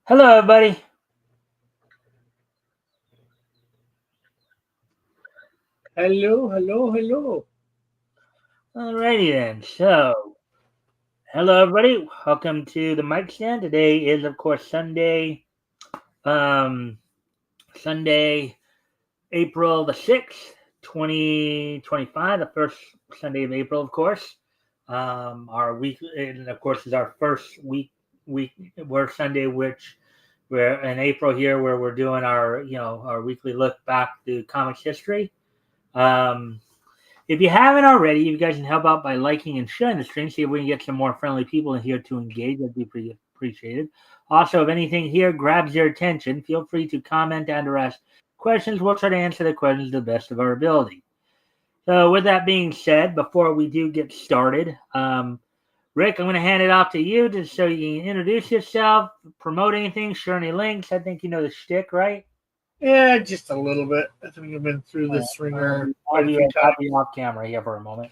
Hello, everybody. Hello, hello, hello. Alrighty then. So, hello, everybody. Welcome to the Mikestand. Today is, of course, um, Sunday, April the 6th, 2025, the first Sunday of April, of course. Our week, and of course, is our first week, we're Sunday, which we're in April here, where we're doing our weekly look back to comics history. Um, If you haven't already, you guys can help out by liking and sharing the stream. See if we can get some more friendly people in here to engage. That'd be pretty appreciated. Also, if anything here grabs your attention, feel free to comment and or ask questions. We'll try to answer the questions to the best of our ability. So, with that being said, before we do get started, Rick, I'm going to hand it off to you just so you can introduce yourself, promote anything, share any links. I think you know the shtick, right? Yeah, just a little bit. I think I've been through All right. this ringer I'll quite a be, few I'll times. be off camera here for a moment.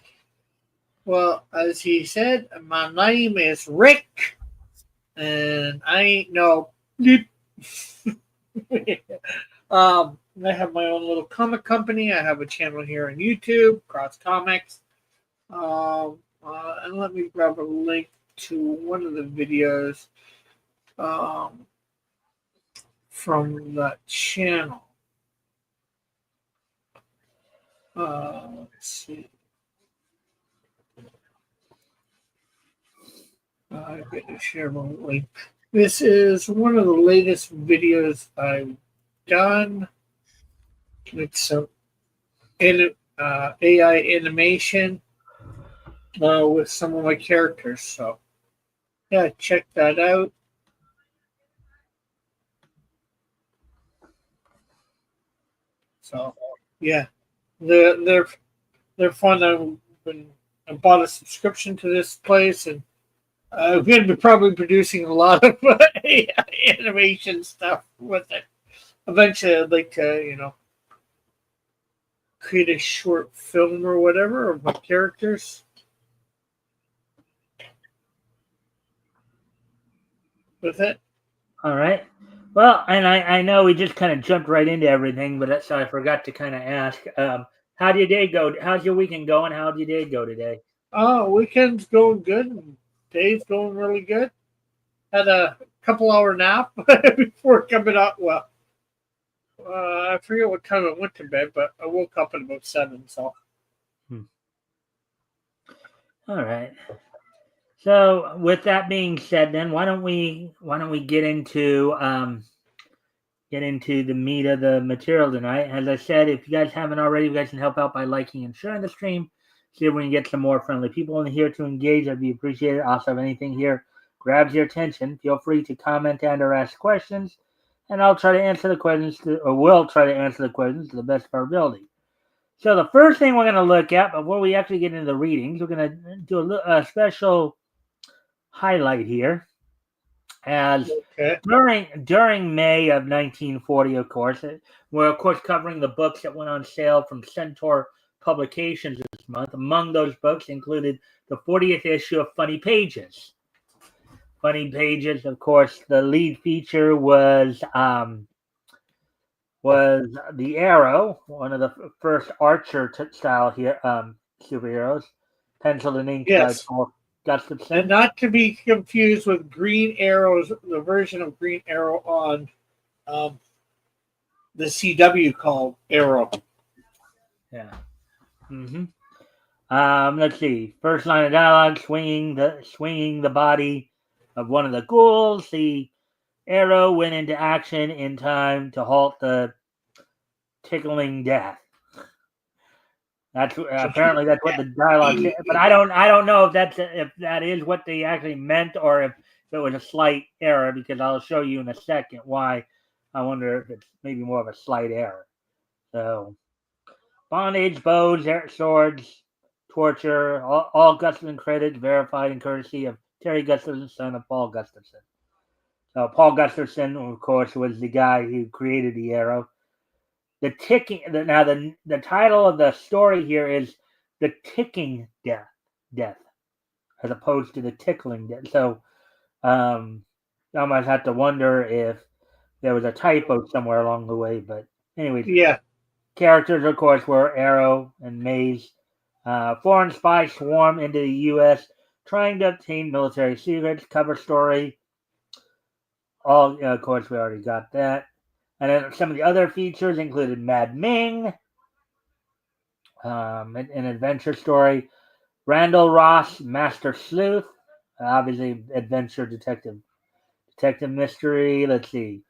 Well, as he said, my name is Rick, and I ain't no. I have my own little comic company. I have a channel here on YouTube, Cross Comics. And let me grab a link to one of the videos um, from that channel. Let's see. I'm going to share my link. This is one of the latest videos I've done with some AI animation with some of my characters. So, yeah, check that out. So, yeah, they're fun. I bought a subscription to this place, and I'm going to be probably producing a lot of AI animation stuff with it. Eventually, I'd like to, create a short film or whatever of my characters with it. All right. Well, and I know we just kind of jumped right into everything, but that's so I forgot to kind of ask. How'd your day go? How's your weekend going? How'd your day go today? Weekend's going good. And day's going really good. Had a couple-hour nap before coming up. Well, I forget what time I went to bed, but I woke up at about 7. So Hmm. All right. So with that being said, then why don't we get into the meat of the material tonight? As I said, if you guys haven't already, you guys can help out by liking and sharing the stream. See if we can get some more friendly people in here to engage. That'd be appreciated. Also, if anything here grabs your attention, feel free to comment and or ask questions, and I'll try to answer the questions or will try to answer the questions to the best of our ability. So the first thing we're going to look at before we actually get into the readings, we're going to do a special highlight here as okay, during May of 1940, of course, we're of course covering the books that went on sale from Centaur Publications this month. Among those books included the 40th issue of Funny Pages. Funny Pages, of course, the lead feature was the Arrow, one of the first Archer style here superheroes, penciled and inked by yes, Paul and Gustafson. not to be confused with Green Arrow's the version of Green Arrow on um, the CW called Arrow. Yeah. Mm-hmm. Let's see. First line of dialogue: swinging the body of one of the ghouls. The arrow went into action in time to halt the tickling death. That's apparently that's what the dialogue said, but I don't know if that is what they actually meant or if it was a slight error because I'll show you in a second why. I wonder if it's maybe more of a slight error. So bondage, bows, swords, torture, all Gustafson credits verified and courtesy of Terry Gustafson, son of Paul Gustafson. So Paul Gustafson, of course, was the guy who created the arrow. The ticking. Now the title of the story here is the ticking death, as opposed to the tickling death. So, um, you almost have to wonder if there was a typo somewhere along the way. But anyways, Yeah. characters, of course, were Arrow and Maze. Foreign spies swarm into the U.S. trying to obtain military secrets. Cover story. All, of course, we already got that. And then some of the other features included Mad Ming, an adventure story. Randall Ross, Master Sleuth, obviously adventure detective mystery. Let's see.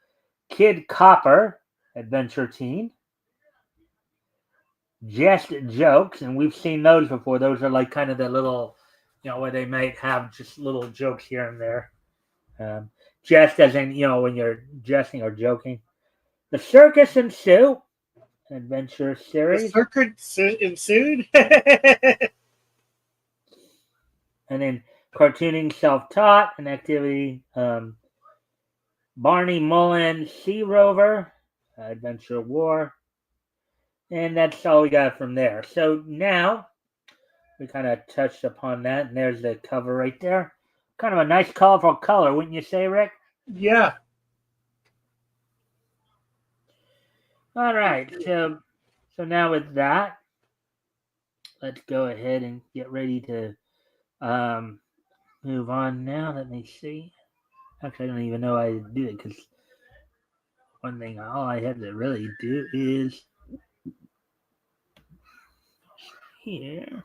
Kid Copper, adventure teen. Jest jokes, and we've seen those before. Those are like kind of the little, where they might have just little jokes here and there. Um, jest as in, when you're jesting or joking. The Circus Ensued, an adventure The series. circuit ensued. And then cartooning self-taught, an activity. Barney Mullen, Sea Rover, Adventure War. And that's all we got from there. So now we kind of touched upon that, and there's the cover right there. Kind of a nice, colorful color, wouldn't you say, Rick? Yeah. All right. So now with that, let's go ahead and get ready to move on now. Let me see. Actually, I don't even know how to do it because one thing all I have to really do is here.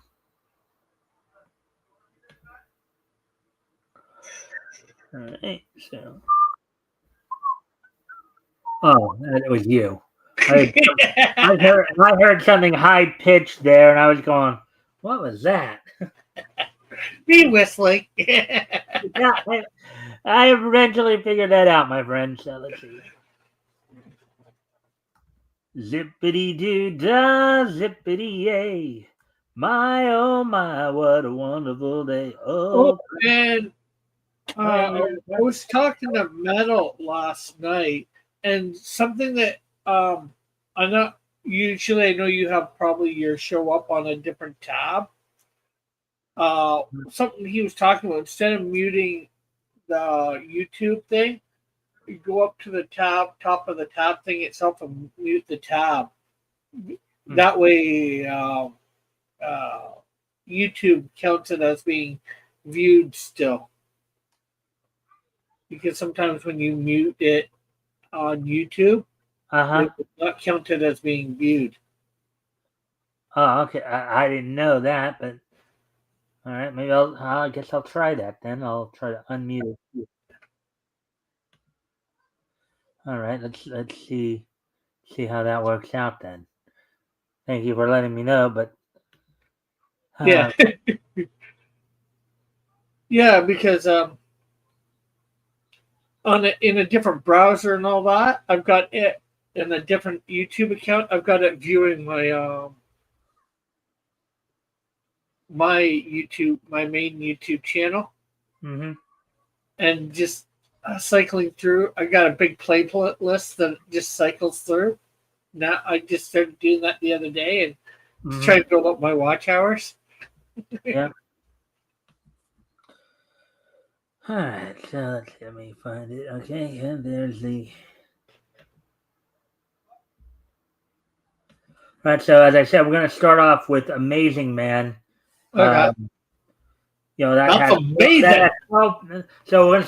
All right. So, oh, that was you. I heard something high pitched there, and I was going, "What was that?" Me whistling. Yeah, I eventually figured that out, my friend. So let's see. Zippity doo dah, zippity yay. My oh my, what a wonderful day. Oh, Oh, and yeah. I was talking to Metal last night, and something that I know usually I know you have probably your show up on a different tab. Something he was talking about, instead of muting the YouTube thing, you go up to the top of the tab thing itself and mute the tab. That way, uh, YouTube counts it as being viewed still. Because sometimes when you mute it on YouTube, Uh-huh. it will not count it as being viewed. Oh, okay. I didn't know that, but all right. Maybe I guess I'll try that then. I'll try to unmute it. All right. Let's see how that works out then. Thank you for letting me know, but Yeah, uh, yeah, because in a different browser and all that, I've got it in a different YouTube account. I've got it viewing my main YouTube channel, mm-hmm. and just cycling through. I got a big playlist that just cycles through. Now I just started doing that the other day and to Mm-hmm. try to build up my watch hours. Yeah. All right. So let me find it. Okay, and there's the. All right. So as I said, we're going to start off with Amazing Man. Okay, Um, that that's has amazing. 12. So we're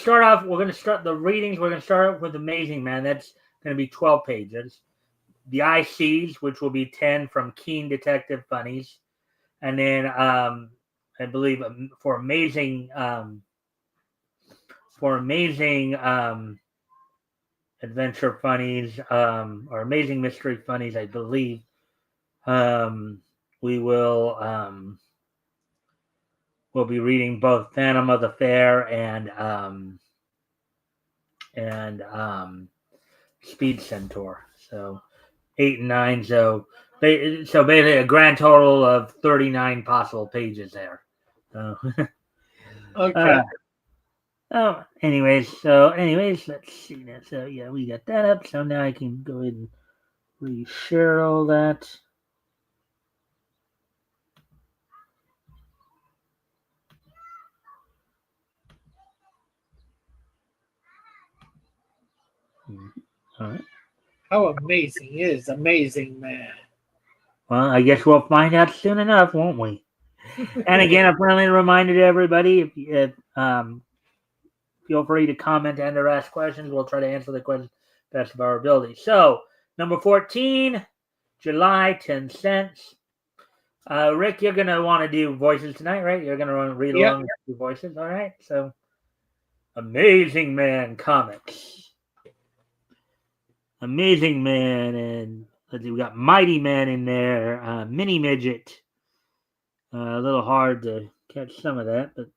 going to start the readings. We're going to start off with Amazing Man. That's going to be 12 pages. The ICs, which will be 10 from Keen Detective Funnies, and then I believe for amazing adventure funnies or amazing mystery funnies, I believe we will we'll be reading both Phantom of the Fair and Speed Centaur. So 8 and 9. So basically a grand total of 39 possible pages there. So, Okay, anyways, let's see now. So yeah, we got that up. So now I can go ahead and reshare all that. All right. How amazing is Amazing Man? Well, I guess we'll find out soon enough, won't we? And again, a friendly reminder to everybody: if feel free to comment and or ask questions. We'll try to answer the questions best of our ability. So, number 14, July 10 cents. Rick, you're going to want to do voices tonight, right? You're going to want to read along with your voices, all right? So, Amazing Man comics. Amazing Man, and let's see, we got Mighty Man in there, Mini Midget. A little hard to catch some of that, but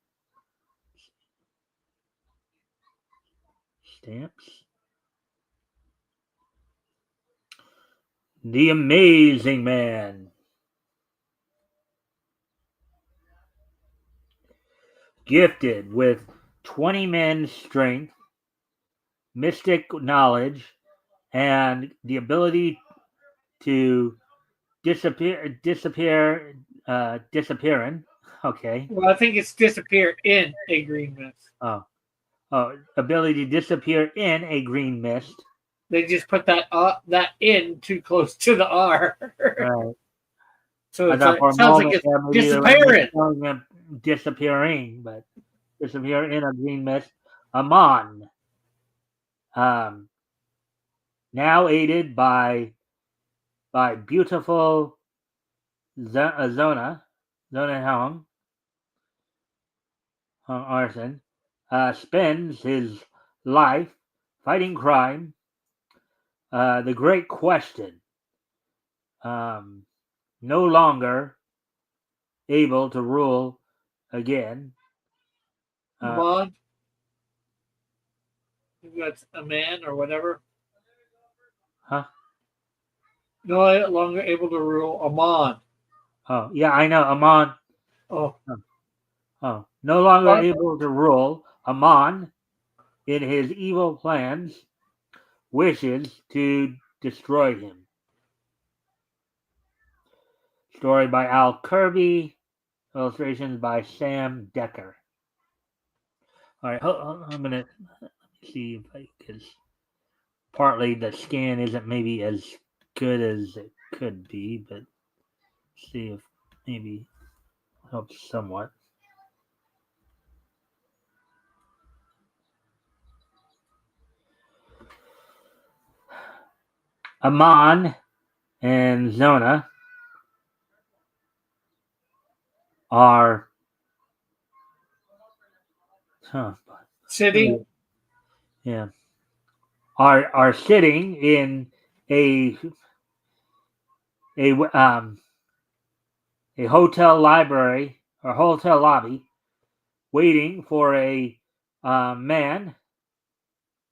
stamps. The Amazing Man. Gifted with 20 men's strength, mystic knowledge, and the ability to disappearing. Okay. Well, I think it's disappear in a green mist. Ability to disappear in a green mist. They just put that in too close to the R. Right. So it sounds like it's disappearing. Disappearing, but disappear in a green mist. Amon. Now aided by beautiful Zona Hong Arson, spends his life fighting crime. The Great Question. No longer able to rule again. Bond. That's a man or whatever. Huh? No longer able to rule Amon. Oh, yeah, I know. Amon. Oh. No longer able to rule. Amon, in his evil plans, wishes to destroy him. Story by Al Kirby. Illustrations by Sam Decker. All right, I'm going to see if because partly the scan isn't maybe as good as it could be, but see if maybe helps somewhat. Amon and Zona are sitting. Yeah, are sitting in a hotel library or hotel lobby, waiting for a man,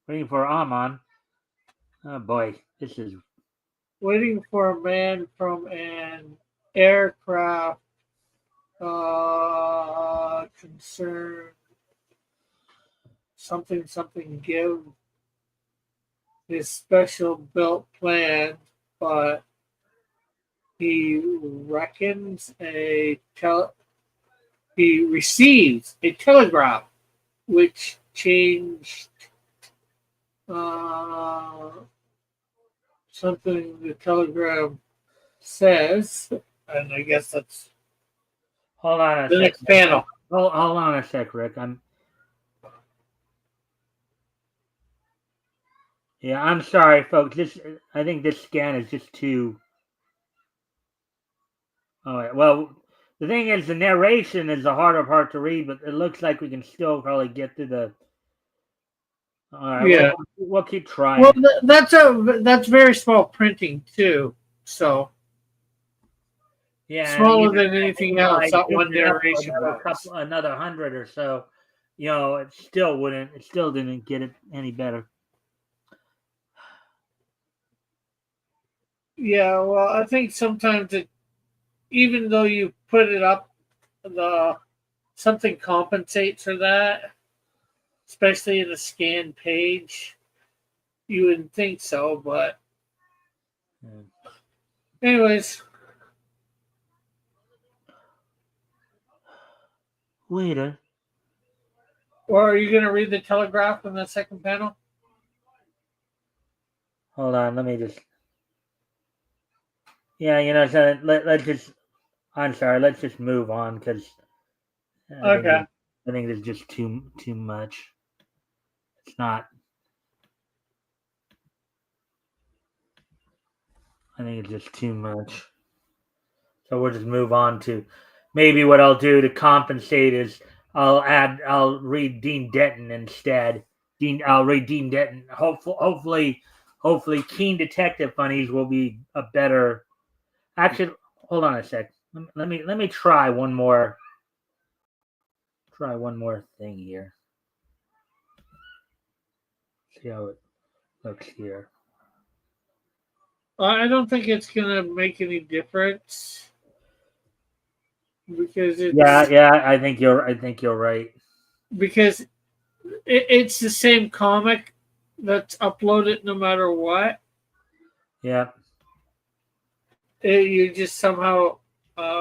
waiting for Amon. Oh boy, this is waiting for a man from an aircraft concern. Something give his special built plan, but he reckons he receives a telegram which changed something the telegram says, and I guess that's hold on the next panel. Hold on a sec, Rick. I'm sorry, folks. I think this scan is just too. All right. Well, the thing is, the narration is the harder part to read, but it looks like we can still probably get through the. All right. Yeah. We'll keep trying. Well, that's very small printing too. So. Yeah, smaller than anything else. That one narration another 100 or so. It still didn't get it any better. Yeah, well, I think sometimes even though you put it up, something compensates for that, especially in a scanned page. You wouldn't think so, but anyways. Waiter. Or are you going to read the telegraph in the second panel? Hold on, let me just. Yeah, so let's just. I'm sorry, let's just move on because Okay. I think there's just too much. It's not. I think it's just too much. So we'll just move on to maybe what I'll do to compensate is I'll read Dean Denton instead. I'll read Dean Denton. Hopefully Keen Detective Funnies will be a better. Actually, hold on a sec. Let me try one more. Try one more thing here. See how it looks here. I don't think it's gonna make any difference because Yeah. I think you're right. because it's the same comic that's uploaded no matter what. Yeah. You just somehow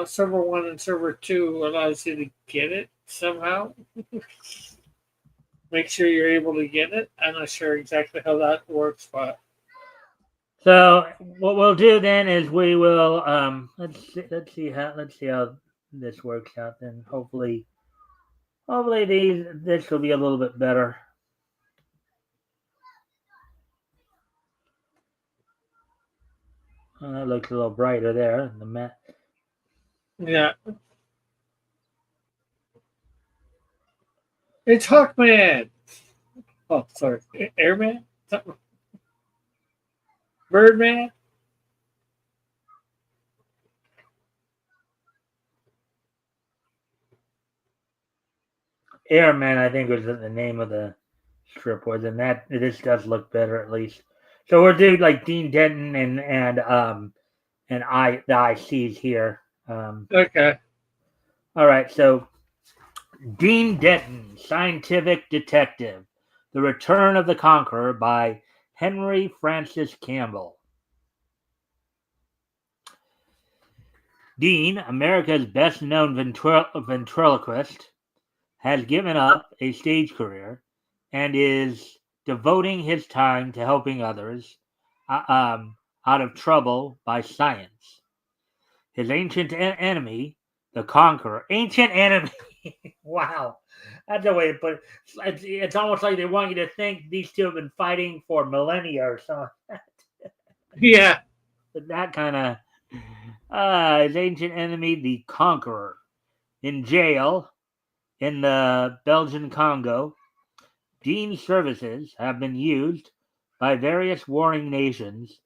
server 1 and server 2 allows you to get it somehow. Make sure you're able to get it. I'm not sure exactly how that works, but So what we'll do then is we will let's see how this works out. Then hopefully this will be a little bit better. That looks a little brighter there. The mat. yeah, it's Hawkman. Oh, sorry, Airman, something, Birdman. Airman, I think was the name of the strip was, and that this does look better at least. So we'll do like Dean Denton and the ICs here. Okay. All right, so Dean Denton, Scientific Detective, The Return of the Conqueror by Henry Francis Campbell. Dean, America's best known ventriloquist, has given up a stage career and is devoting his time to helping others out of trouble by science. His ancient enemy, the Conqueror, ancient enemy. Wow, that's the way to put it. It's almost like they want you to think these two have been fighting for millennia or something. Yeah. But that kind of his ancient enemy, the Conqueror, in jail in the Belgian Congo. Dean's services have been used by various warring nations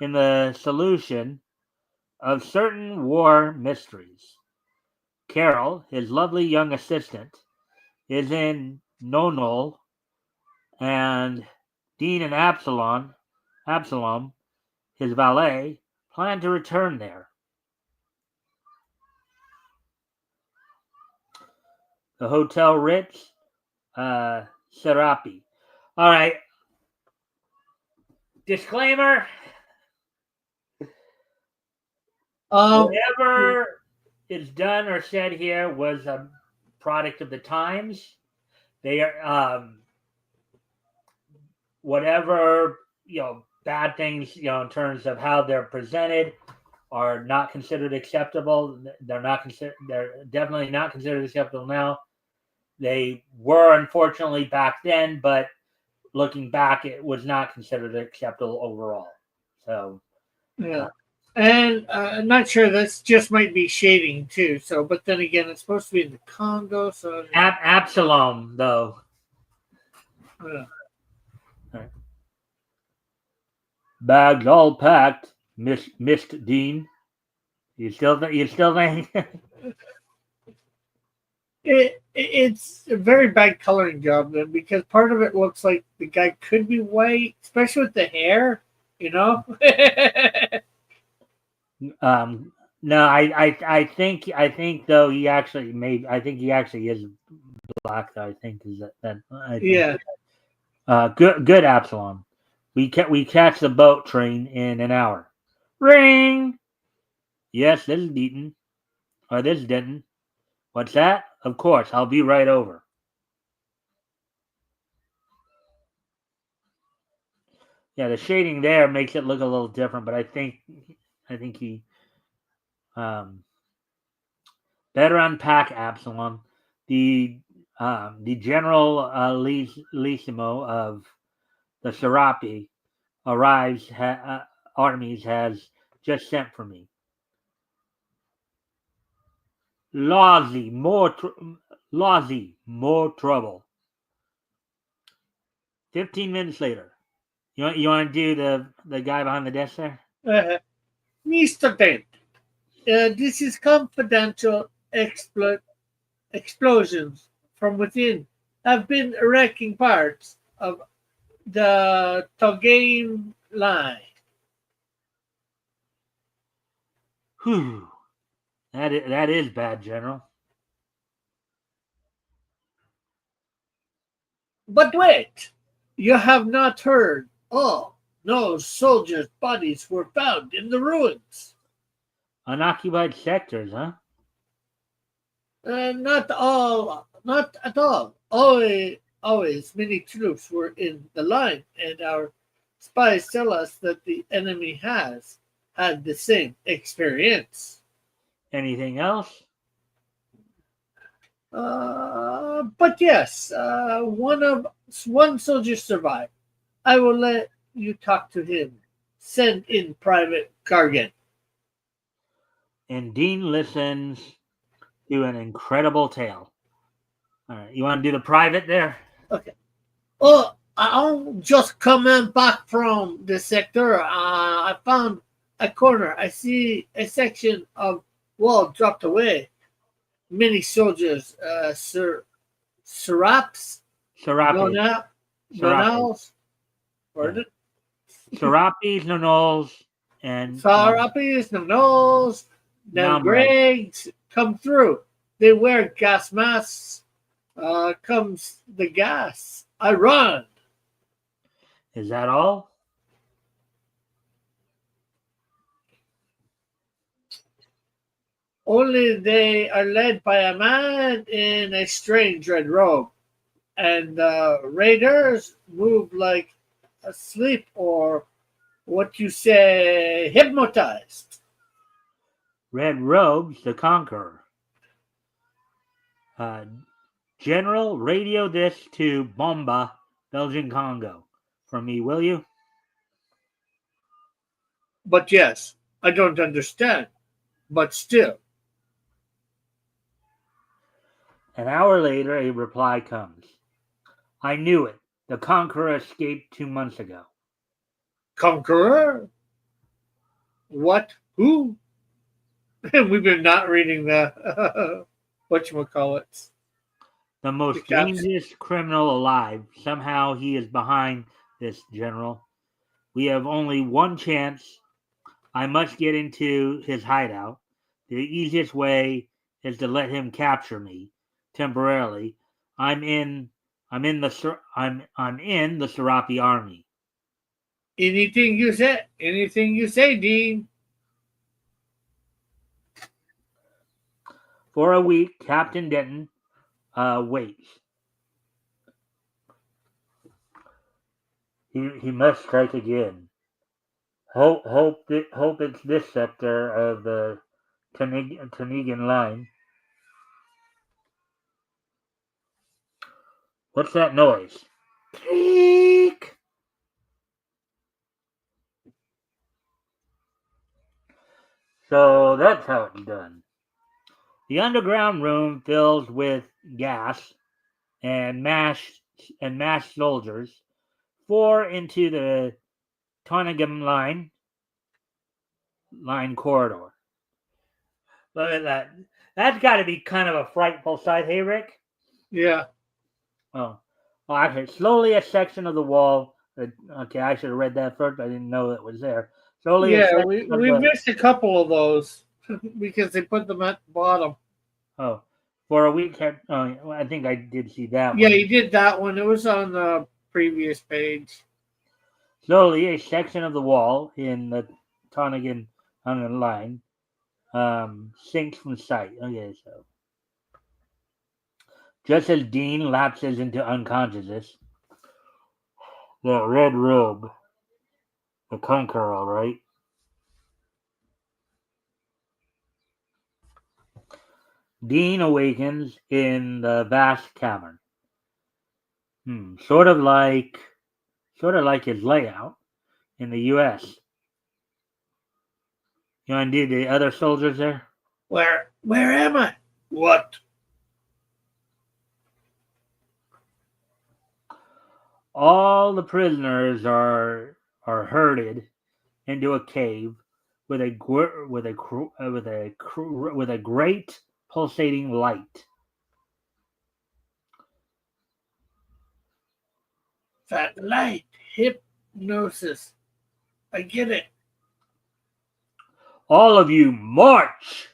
in the solution of certain war mysteries. Carol, his lovely young assistant, is in Nonol, and Dean and Absalom, his valet, plan to return there. The Hotel Ritz, Serapi. All right. Disclaimer: whatever is done or said here was a product of the times. They are whatever bad things in terms of how they're presented are not considered acceptable. They're definitely not considered acceptable now. They were unfortunately back then, but looking back, it was not considered acceptable overall. So Yeah. And I'm not sure this just might be shading too. So, but then again, it's supposed to be in the Congo. So, Absalom, though. yeah. Right. Bags all packed, Missed Dean. You still think? It's a very bad coloring job then because part of it looks like the guy could be white, especially with the hair. You know. No, I think though he actually I think he actually is black. Though I think is that I think. Yeah. Good Absalom. We catch the boat train in an hour. Ring. Yes, this is Deaton. Or this is Denton. What's that? Of course, I'll be right over. Yeah, the shading there makes it look a little different, but I think he um, better unpack Absalom. The general Lissimo of the Serapi arrives. Artemis has just sent for me. Lawsy, more trouble. 15 minutes later. You want to do the guy behind the desk there? Mr. Dent, this is confidential explosions from within have been wrecking parts of the Togame line. Whew. That is bad, General. But wait, you have not heard. Oh, no soldiers' bodies were found in the ruins. Unoccupied sectors, huh? Not at all. Always, many troops were in the line, and our spies tell us that the enemy has had the same experience. Anything else? But yes, one soldier survived. I will let you talk to him. Send in Private Gargan. And Dean listens to an incredible tale. All right, you want to do the private there? Okay. Oh, I'm just coming back from the sector. I found a corner. I see a section of wall dropped away. Many soldiers, Seraps, Serape. Nonals, Yeah. Serapes, Nonols, and Serapis, Nonals, Namregs. Namregs come through. They wear gas masks. Comes the gas. I run. Is that all? Only they are led by a man in a strange red robe, and the raiders move like asleep or what you say, hypnotized. Red Robes, the Conqueror. General, radio this to Bomba, Belgian Congo. For me, will you? But yes, I don't understand. But still, An hour later, a reply comes. I knew it. The Conqueror escaped 2 months ago. conqueror? What? Who? We've been not reading the whatchamacallits. The most dangerous criminal alive. Somehow he is behind this, General. We have only one chance. I must get into his hideout. The easiest way is to let him capture me temporarily. I'm in the Serapi army. Anything you say? Anything you say, Dean? For a week, Captain Denton waits. He must strike again. Hope it's this sector of the Tanigan line. What's that noise? Creak. So that's how it's done. The underground room fills with gas and masked soldiers. 4 into the Tonigham line corridor. Look at that. That's got to be kind of a frightful sight, hey Rick? Yeah. Oh, actually, slowly a section of the wall. Okay, I should have read that first. I didn't know it was there. Slowly, yeah, we missed a couple of those because they put them at the bottom. Oh, for a week. I think I did see that Yeah, one. you did that one. It was on the previous page. Slowly, a section of the wall in the Tonigan line sinks from sight. Okay, so just as Dean lapses into unconsciousness, the red robe The Conqueror, right? Dean awakens in the vast cavern. Sort of like his layout in the U.S. You want to do the other soldiers there? Where am I? What? All the prisoners are herded into a cave with a great pulsating light. That light. Hypnosis. I get it. All of you march!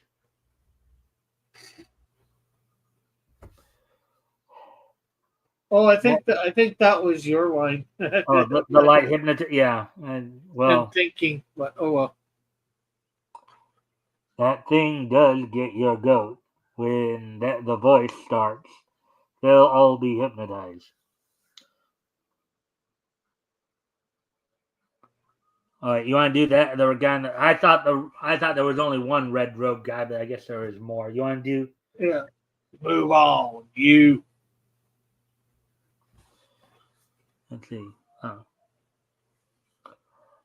Oh, I think that was your line. Oh, the light hypnotist. Yeah, and I'm well, thinking, but oh well. that thing does get your goat when the voice starts. They'll all be hypnotized. All right, you want to do that? The guy. I thought there was only one red robe guy, but I guess there is more. You want to do? Yeah. Move on, you. Let's see. Oh.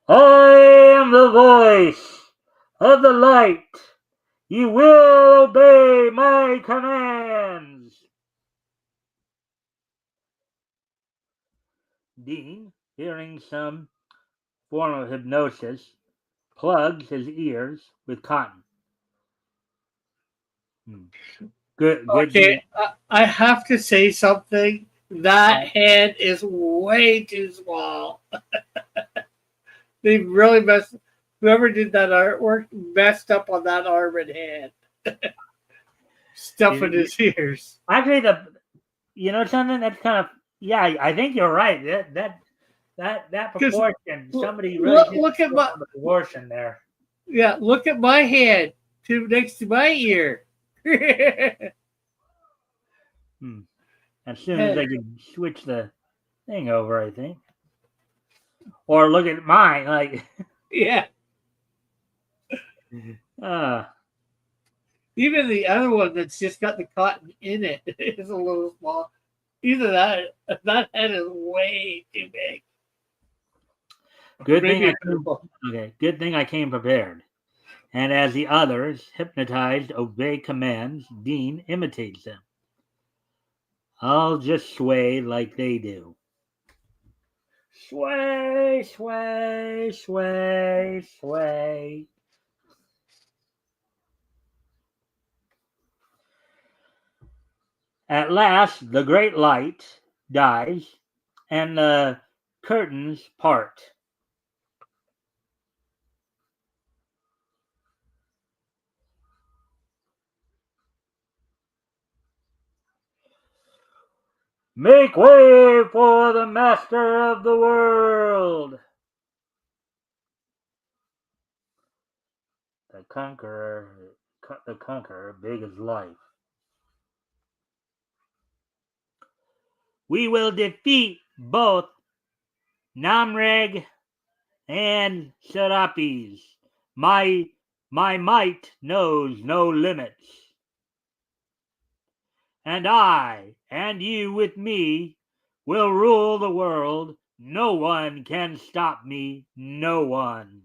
I am the voice of the light. You will obey my commands. Dean, hearing some form of hypnosis, plugs his ears with cotton. Good Okay, thing. I have to say something. That hand is way too small. They really messed. Whoever did that artwork messed up on that arm and hand. Stuffing his ears. Actually, you know something that's kind of I think you're right. That Because proportion, somebody really look, did look at my the proportion there. look at my hand next to my ear. As soon as I could switch the thing over, I think. Or look at mine, like Yeah. uh Even the other one that's just got the cotton in it is a little small. Either that head is way too big. good thing Maybe I a came purple. okay, good thing I came prepared. And as the others, hypnotized, obey commands, Dean imitates them. I'll just sway like they do. Sway, sway, sway, sway. At last, the great light dies and the curtains part. Make way for the master of the world. The conqueror, big as life. We will defeat both Namreg and Serapis. My might knows no limits. And I, and you with me, will rule the world. No one can stop me. No one.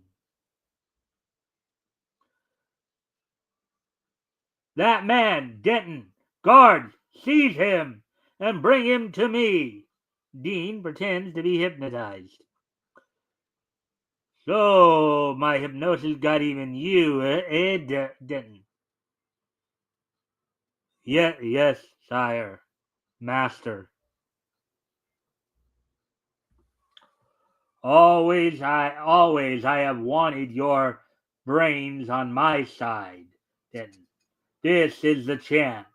That man, Denton, guards, seize him and bring him to me. Dean pretends to be hypnotized. So, my hypnosis got even you, Denton? Yes, sire. Master. Always I have wanted your brains on my side, Denton. This is the chance.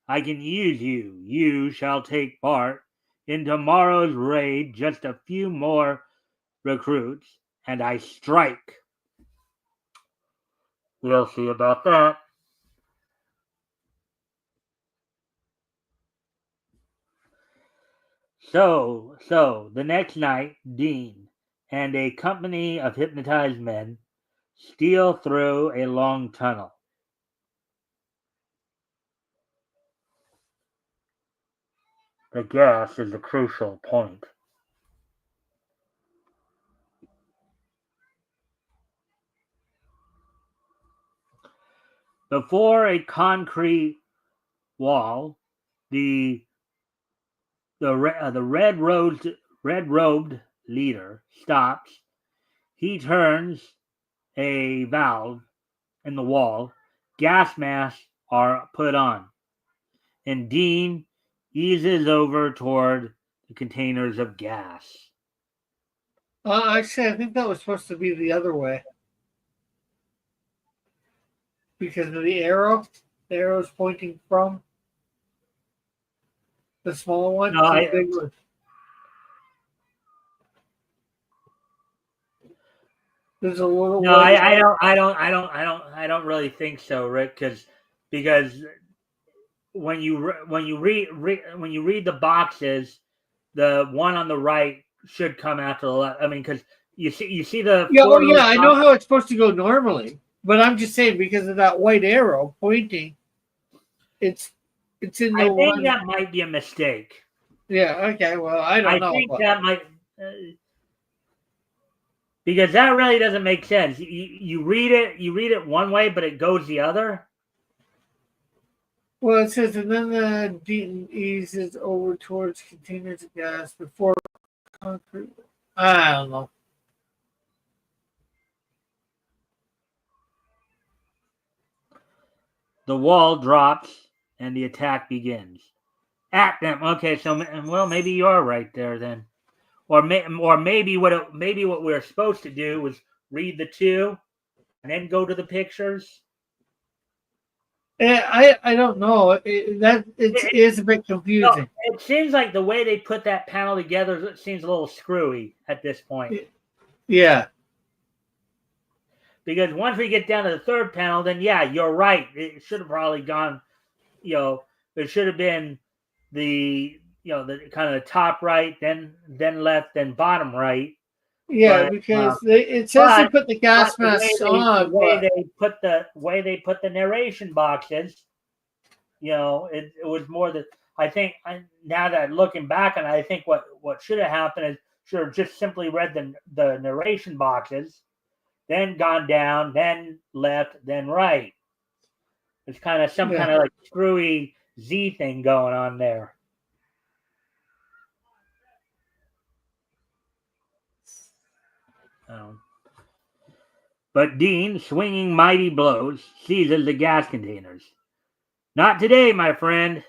I can use you. You shall take part in tomorrow's raid. Just a few more recruits, and I strike. We'll see about that. So the next night, Dean and a company of hypnotized men steal through a long tunnel. The gas is the crucial point. Before a concrete wall, the red-robed leader stops. He turns a valve in the wall. Gas masks are put on, and Dean eases over toward the containers of gas. Actually, I think that was supposed to be the other way because of the arrow. The arrow's pointing from the small one No, to the big one. There's a little. No, I don't really think so, Rick. Because when you read the boxes, the one on the right should come out to the left. I mean, because you see the Yeah, four little I know how it's supposed to go normally, but I'm just saying because of that white arrow pointing, it's in the I one. think that might be a mistake. Yeah. Okay. Well, I don't know. I think that might. Because that really doesn't make sense. You read it one way, but it goes the other. Well, it says, and then the Deaton eases over towards containers of gas before concrete. I don't know. The wall drops and the attack begins. At them. Okay, so well, maybe you're right there then, or maybe what we're supposed to do was read the two and then go to the pictures. I don't know. It is a bit confusing. No, it seems like the way they put that panel together, it seems a little screwy at this point. Yeah. Because once we get down to the third panel, then yeah, you're right. It should have probably gone. There should have been the the kind of the top right, then left, then bottom right. Yeah, because it says they put the gas masks on. The way they put the narration boxes, it was more that I think now that looking back on it, I think what should have happened is should have just simply read the narration boxes, then gone down, then left, then right. It's kind of some kind of like screwy Z thing going on there. But Dean, swinging mighty blows, seizes the gas containers. Not today, my friend.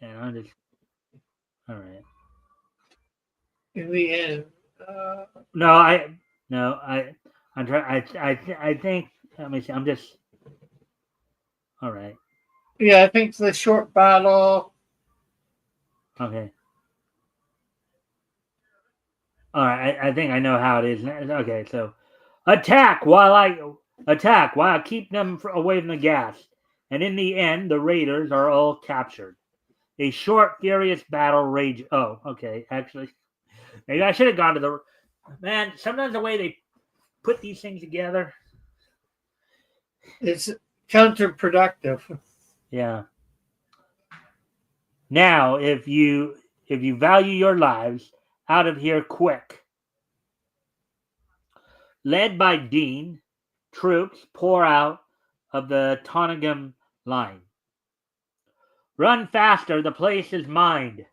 And I'm just all right. In the end, I'm trying. I think. Let me see. I'm just. All right. Yeah, I think it's the short battle. Okay. All right. I think I know how it is. Okay. So, attack while I keep them away from the gas. And in the end, the raiders are all captured. A short, furious battle rage. Oh, okay. Actually, maybe I should have gone to the. Man, sometimes the way they put these things together, it's counterproductive. Yeah. Now, if you value your lives, out of here quick. Led by Dean, troops pour out of the Tonagam line. Run faster, the place is mined.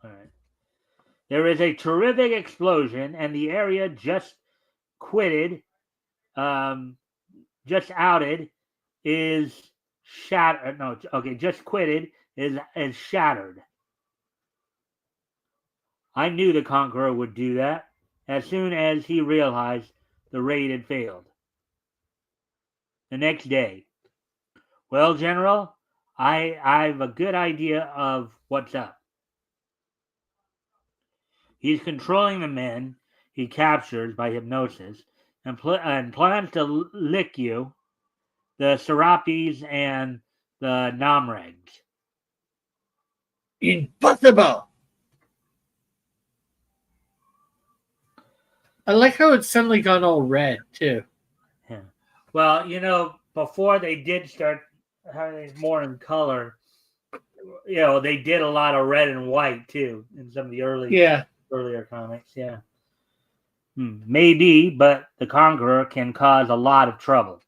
All right. There is a terrific explosion, and the area just outed is shattered. No, okay, just quitted is shattered. I knew the Conqueror would do that as soon as he realized the raid had failed. The next day. Well, General, I've a good idea of what's up. He's controlling the men. he captures by hypnosis and plans to lick you, the Serapis and the Namregs. Impossible. I like how it's suddenly gone all red too. Yeah. Well, before they did start having more in color, they did a lot of red and white too in some of the earlier comics. Yeah. Maybe, but the Conqueror can cause a lot of trouble.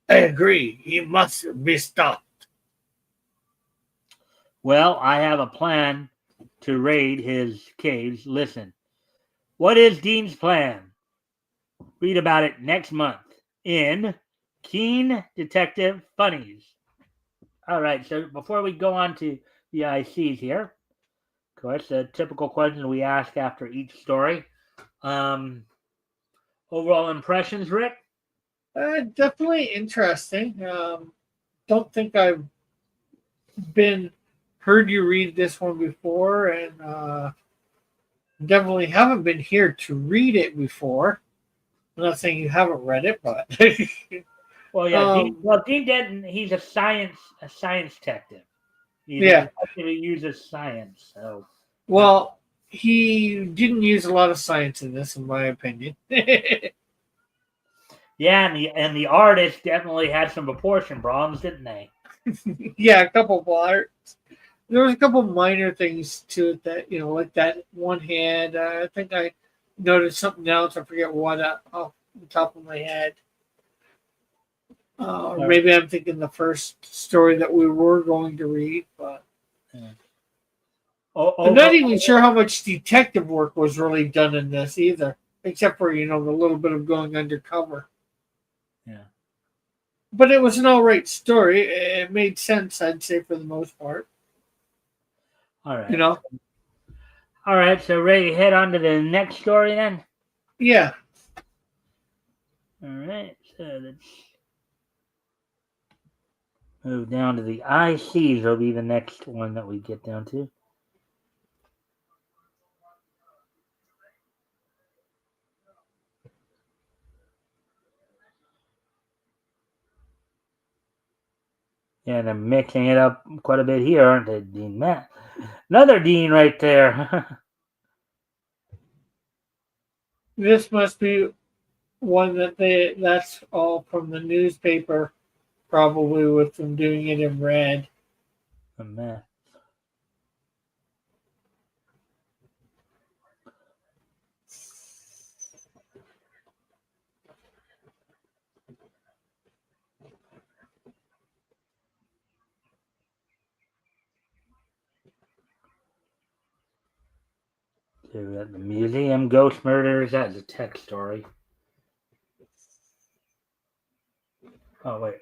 I agree. He must be stopped. Well, I have a plan to raid his caves. Listen. What is Dean's plan? Read about it next month in Keen Detective Funnies. All right, so before we go on to the ICs here, of course, the typical question we ask after each story. Overall impressions, Rick? Definitely interesting. Don't think I've heard you read this one before, and definitely haven't been here to read it before. I'm not saying you haven't read it, but well, yeah. Dean Denton, he's a science detective. He uses science. So, well, he didn't use a lot of science in this, in my opinion. Yeah, and the artists definitely had some proportion problems, didn't they? Yeah, a couple of arts. There was a couple of minor things to it that, like that one hand. I think I noticed something else. I forget what off the top of my head. Or maybe I'm thinking the first story that we were going to read, but I'm not even sure how much detective work was really done in this either, except for, the little bit of going undercover. Yeah. But it was an all right story. It made sense, I'd say, for the most part. All right. All right, so ready to head on to the next story then? Yeah. All right, so let's move down to the ICs. Will be the next one that we get down to. Yeah, and I'm mixing it up quite a bit here, aren't they, Dean? Matt? Another Dean right there. This must be one that's all from the newspaper, probably with them doing it in red. A mess. So we got the museum ghost murders. That's a text story. Oh, wait.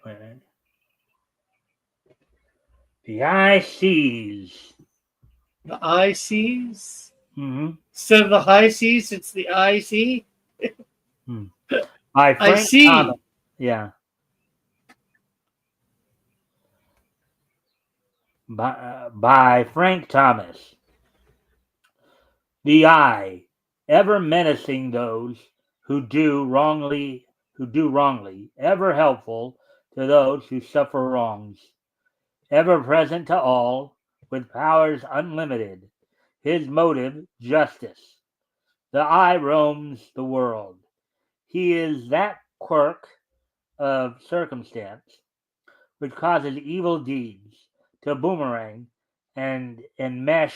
The ICs. The ICs? Mm-hmm. Instead of the high C's, it's the IC? By Frank Thomas. Yeah. By Frank Thomas. The eye, ever menacing those who do wrongly, ever helpful to those who suffer wrongs, ever present to all, with powers unlimited, his motive justice. The eye roams the world. He is that quirk of circumstance which causes evil deeds to boomerang and enmesh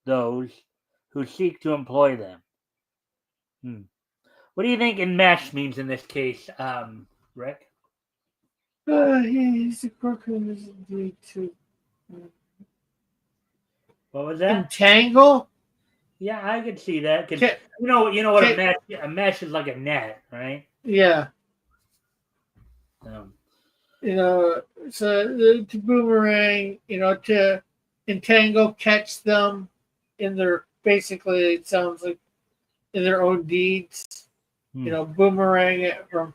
those who seek to employ them. What do you think enmesh means in this case, Rick? He's a quirk of his deed to What was that? entangle? Yeah, I could see that. Cause you know what a mesh is, like a net, right? Yeah. So to boomerang, to entangle, catch them in their, basically, it sounds like in their own deeds. Boomerang it from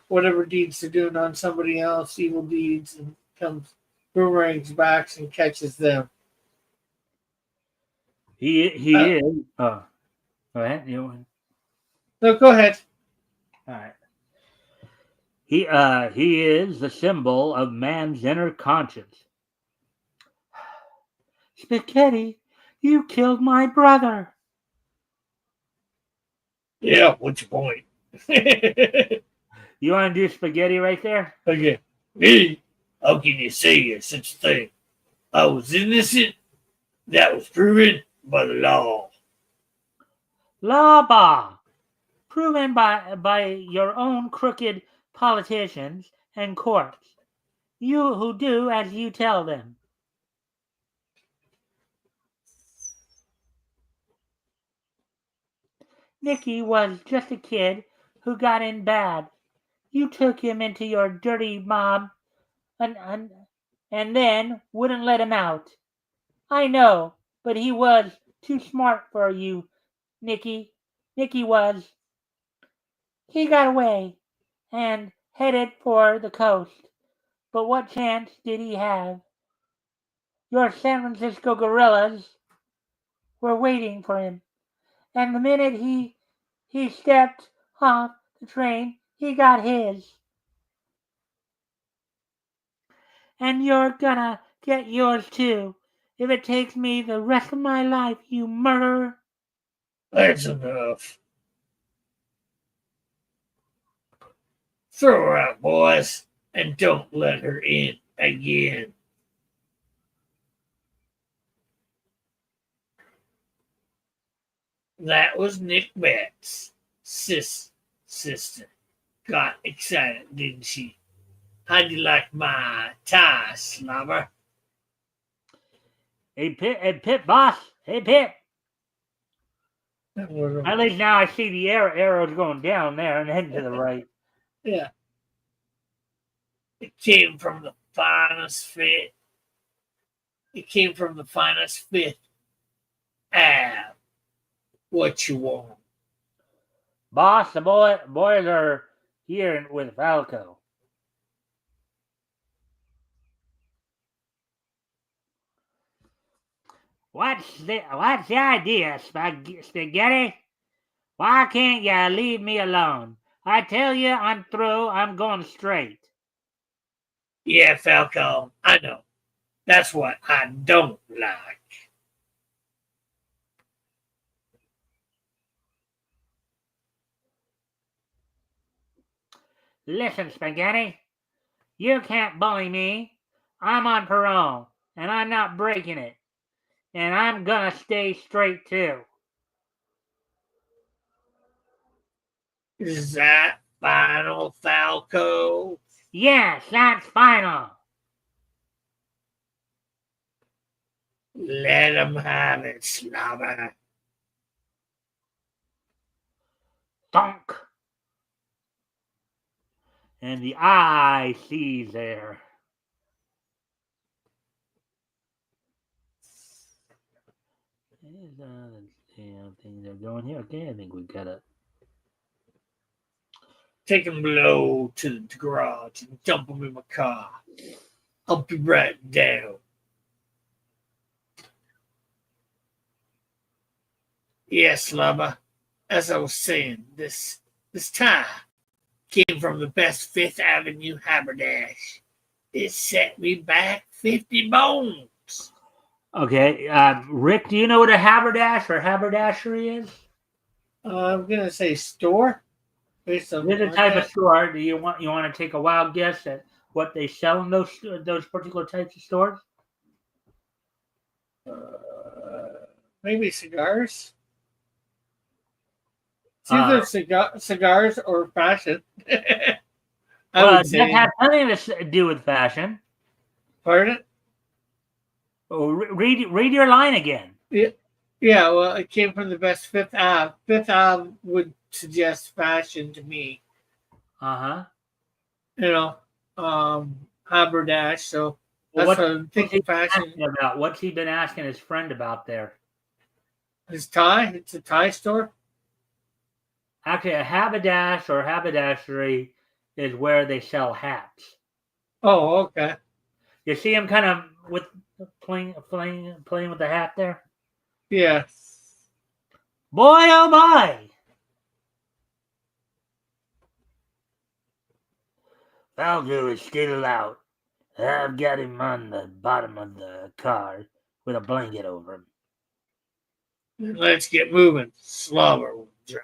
whatever deeds they're doing on somebody else, evil deeds, and comes boomerangs back and catches them. He is. Go ahead. No, go ahead. All right. He is the symbol of man's inner conscience. Spaghetti, you killed my brother. Yeah, what's your point? You want to do spaghetti right there? Okay. Me? How can you say such a thing? I was innocent. That was proven by the law. Law, proven by your own crooked politicians and courts. You who do as you tell them. Nicky was just a kid who got in bad. You took him into your dirty mob and then wouldn't let him out. I know, but he was too smart for you, Nicky. Nicky was. He got away and headed for the coast. But what chance did he have? Your San Francisco gorillas were waiting for him, and the minute he stepped off the train, he got his. And you're gonna get yours too, if it takes me the rest of my life, you murderer. That's enough. Throw her out, boys, and don't let her in again. That was Nick Betts' sister. Got excited, didn't she? How'd you like my tie, slobber? Hey, Pip, boss. Hey, Pip. At least now I see the arrows going down there and heading to the right. Yeah. It came from the finest fit. It came from the finest fit. What you want? Boss, the boys are here with Falco. What's the idea, Spaghetti? Why can't you leave me alone? I tell you, I'm through. I'm going straight. Yeah, Falco, I know. That's what I don't like. Listen, Spaghetti, you can't bully me. I'm on parole, and I'm not breaking it. And I'm gonna stay straight too. Is that final, Falco? Yes, that's final. Let him have it, slobber. Donk. And the eye sees there. Things are going here. Okay, I think we got it. Take him below to the garage and dump him in my car. I'll be right down. Yes, slobber. As I was saying, this tie came from the best Fifth Avenue haberdash. It set me back 50 bones. Okay, Rick, do you know what a haberdash or haberdashery is? I'm gonna say store. Based on It's a type of store. Do you want to take a wild guess at what they sell in those particular types of stores? Maybe cigars. It's either cigars or fashion. Well, that has nothing to do with fashion. Pardon? Oh, read your line again. Yeah, well, it came from the best Fifth Ave. Fifth Ave would suggest fashion to me. Uh-huh. You know, haberdash. So that's what I'm thinking. Fashion. About what's he been asking his friend about there? His tie. It's a tie store. Actually, a haberdash or haberdashery is where they sell hats. Oh, okay. You see him kind of with playing with the hat there. Yeah. Boy, oh boy! Falco is still out. I've got him on the bottom of the car with a blanket over him. Then let's get moving. Slobber will dry.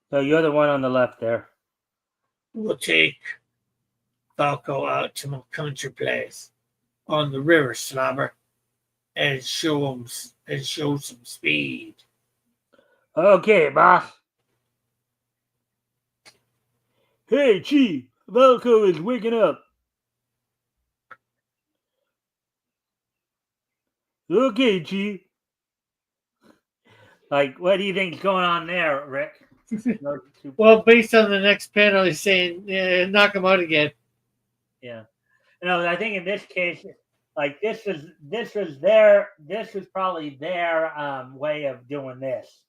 So you're the one on the left there. We'll take Falco out to my country place on the river, Slobber, and show some speed. Okay, boss. Hey, Chief. Falco is waking up. Okay, Chief. Like, what do you think's going on there, Rick? Well, based on the next panel, he's saying, knock him out again. Yeah. I think in this case, like this was probably their way of doing this,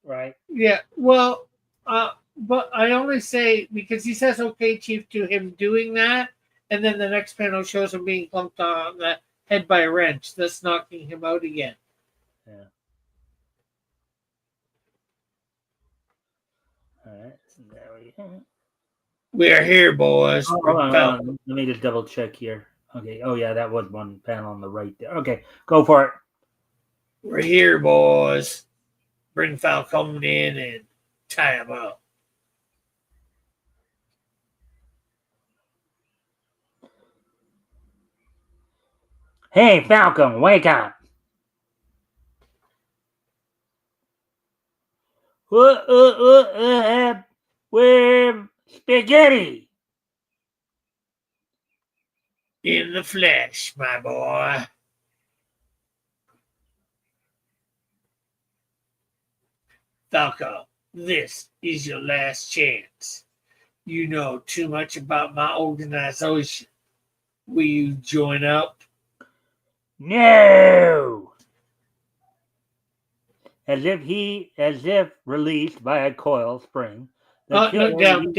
right? Yeah. Well, but I only say because he says okay, Chief, to him doing that, and then the next panel shows him being plunked on the head by a wrench, thus knocking him out again. Yeah. All right. There we go. We are here, boys. Hold on. Let me just double check here. Okay. Oh yeah, that was one panel on the right there. Okay, go for it. We're here, boys. Bring Falcone in and tie him up. Hey, Falcon, wake up. We're spaghetti. In the flesh, my boy. Falco, this is your last chance. You know too much about my organization. Will you join up? No. As if released by a coil spring. No, down.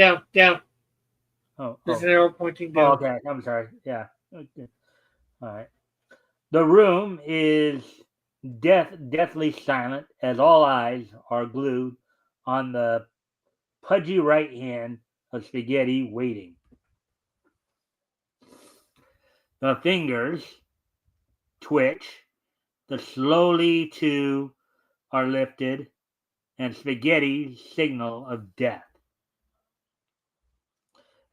Oh, there's an arrow pointing down. Oh, okay, I'm sorry. Yeah. Okay. All right. The room is deathly silent as all eyes are glued on the pudgy right hand of Spaghetti waiting. The fingers twitch, the slowly two are lifted, and Spaghetti's signal of death.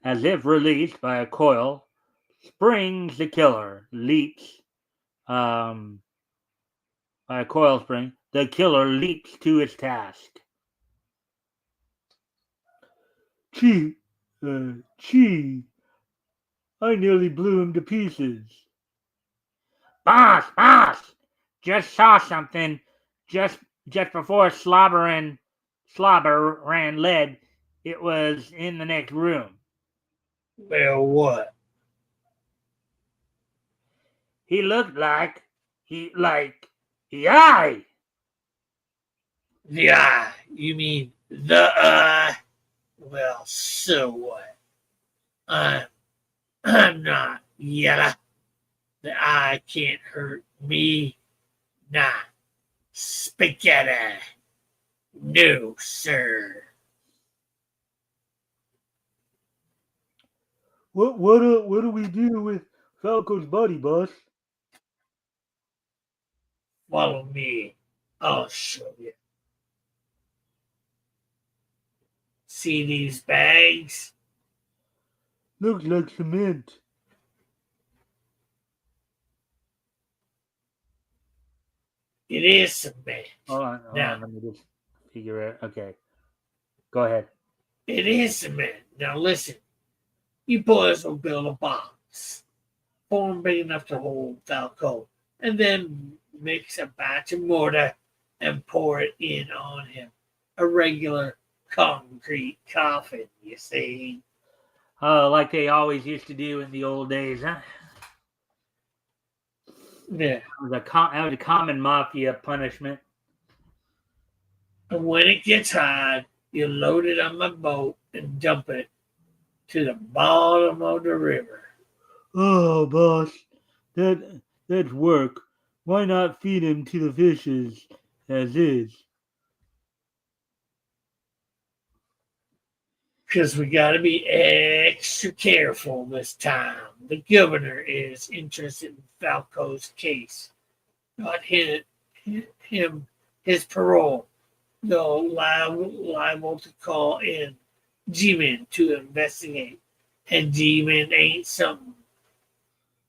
As if released by a coil, springs the killer, leaps by a coil spring. The killer leaps to its task. Chief, I nearly blew him to pieces. Boss, just saw something just before Slobber ran lead. It was in the next room. Well, what? He looked like the eye. The eye? You mean the eye? Well, so what? I'm not yellow. The eye can't hurt me. Not Spaghetti. No, sir. What do we do with Falco's body, boss? Follow me. I'll show you. See these bags? Looks like cement. It is cement. Hold on. Let me just figure it. Okay. Go ahead. It is cement. Now listen. You boys will build a box. Form big enough to hold Falco. And then mix a batch of mortar and pour it in on him. A regular concrete coffin, you see. Oh, like they always used to do in the old days, huh? Yeah. That was a common mafia punishment. And when it gets hard, you load it on my boat and dump it to the bottom of the river. Oh, boss, that's work. Why not feed him to the fishes as is? Because we got to be extra careful this time. The governor is interested in Falco's case. Got him his parole, though liable to call in G-Men to investigate. And G-Men ain't something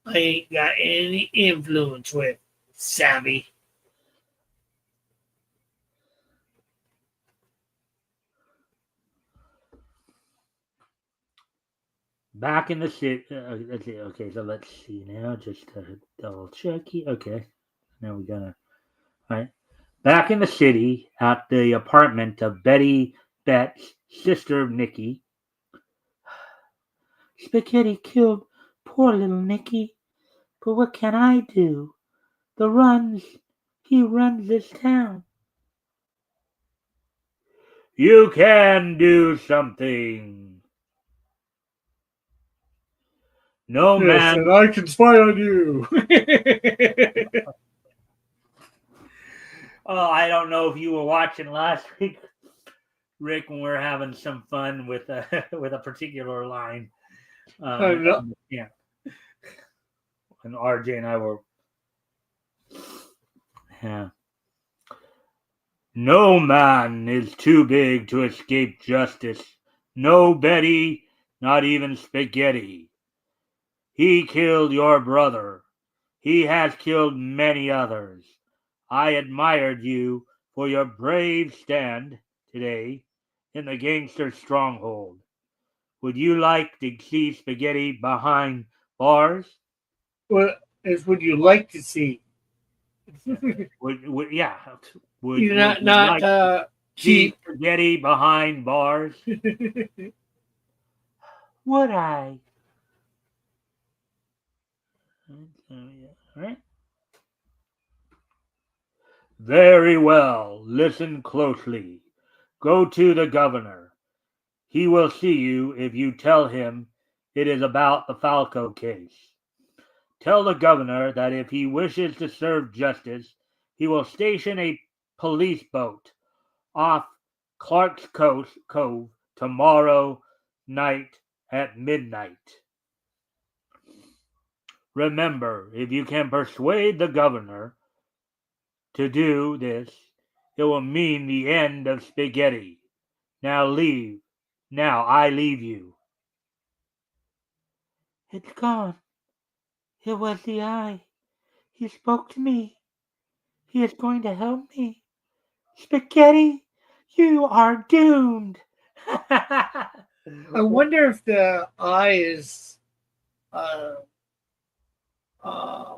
I ain't got any influence with, savvy. Back in the city. Okay, so let's see now. Just to double check here. Okay, now we gotta. All right. Back in the city, at the apartment of Betty Betts, sister of Nicky. Spaghetti killed poor little Nicky, but what can I do? He runs this town. You can do something. No Yes, man. and I can spy on you. Oh, I don't know if you were watching last week, Rick, when we were having some fun with a with a particular line. Yeah, and RJ and I were. Yeah. No man is too big to escape justice. No Betty, not even Spaghetti. He killed your brother. He has killed many others. I admired you for your brave stand today in the gangster stronghold. Would you like to see Spaghetti behind bars? What would you like to see? Yeah. Would You you not like to see keep. Spaghetti behind bars? Would I? All right. Very well. Listen closely. Go to the governor. He will see you if you tell him it is about the Falco case. Tell the governor that if he wishes to serve justice, he will station a police boat off Clark's Cove tomorrow night at midnight. Remember, if you can persuade the governor to do this, it will mean the end of Spaghetti. Now leave. Now I leave you. It's gone. It was the eye. He spoke to me. He is going to help me. Spaghetti, you are doomed. I wonder if the eye is uh, uh,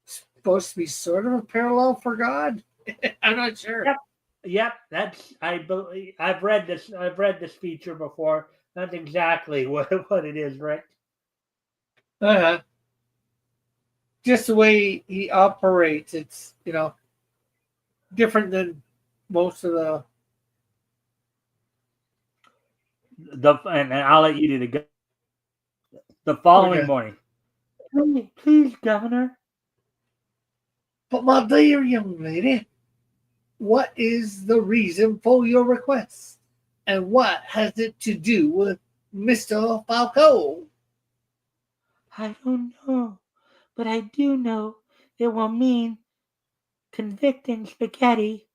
supposed to be sort of a parallel for God. I'm not sure. Yep, yep. That's I believe I've read this. I've read this feature before. That's exactly what it is, right? Uh-huh. Just the way he operates, it's different than most of the. And I'll let you do the following Okay. morning. Please, Governor. But my dear young lady, what is the reason for your request? And what has it to do with Mr. Falco? I don't know, but I do know it will mean convicting Spaghetti.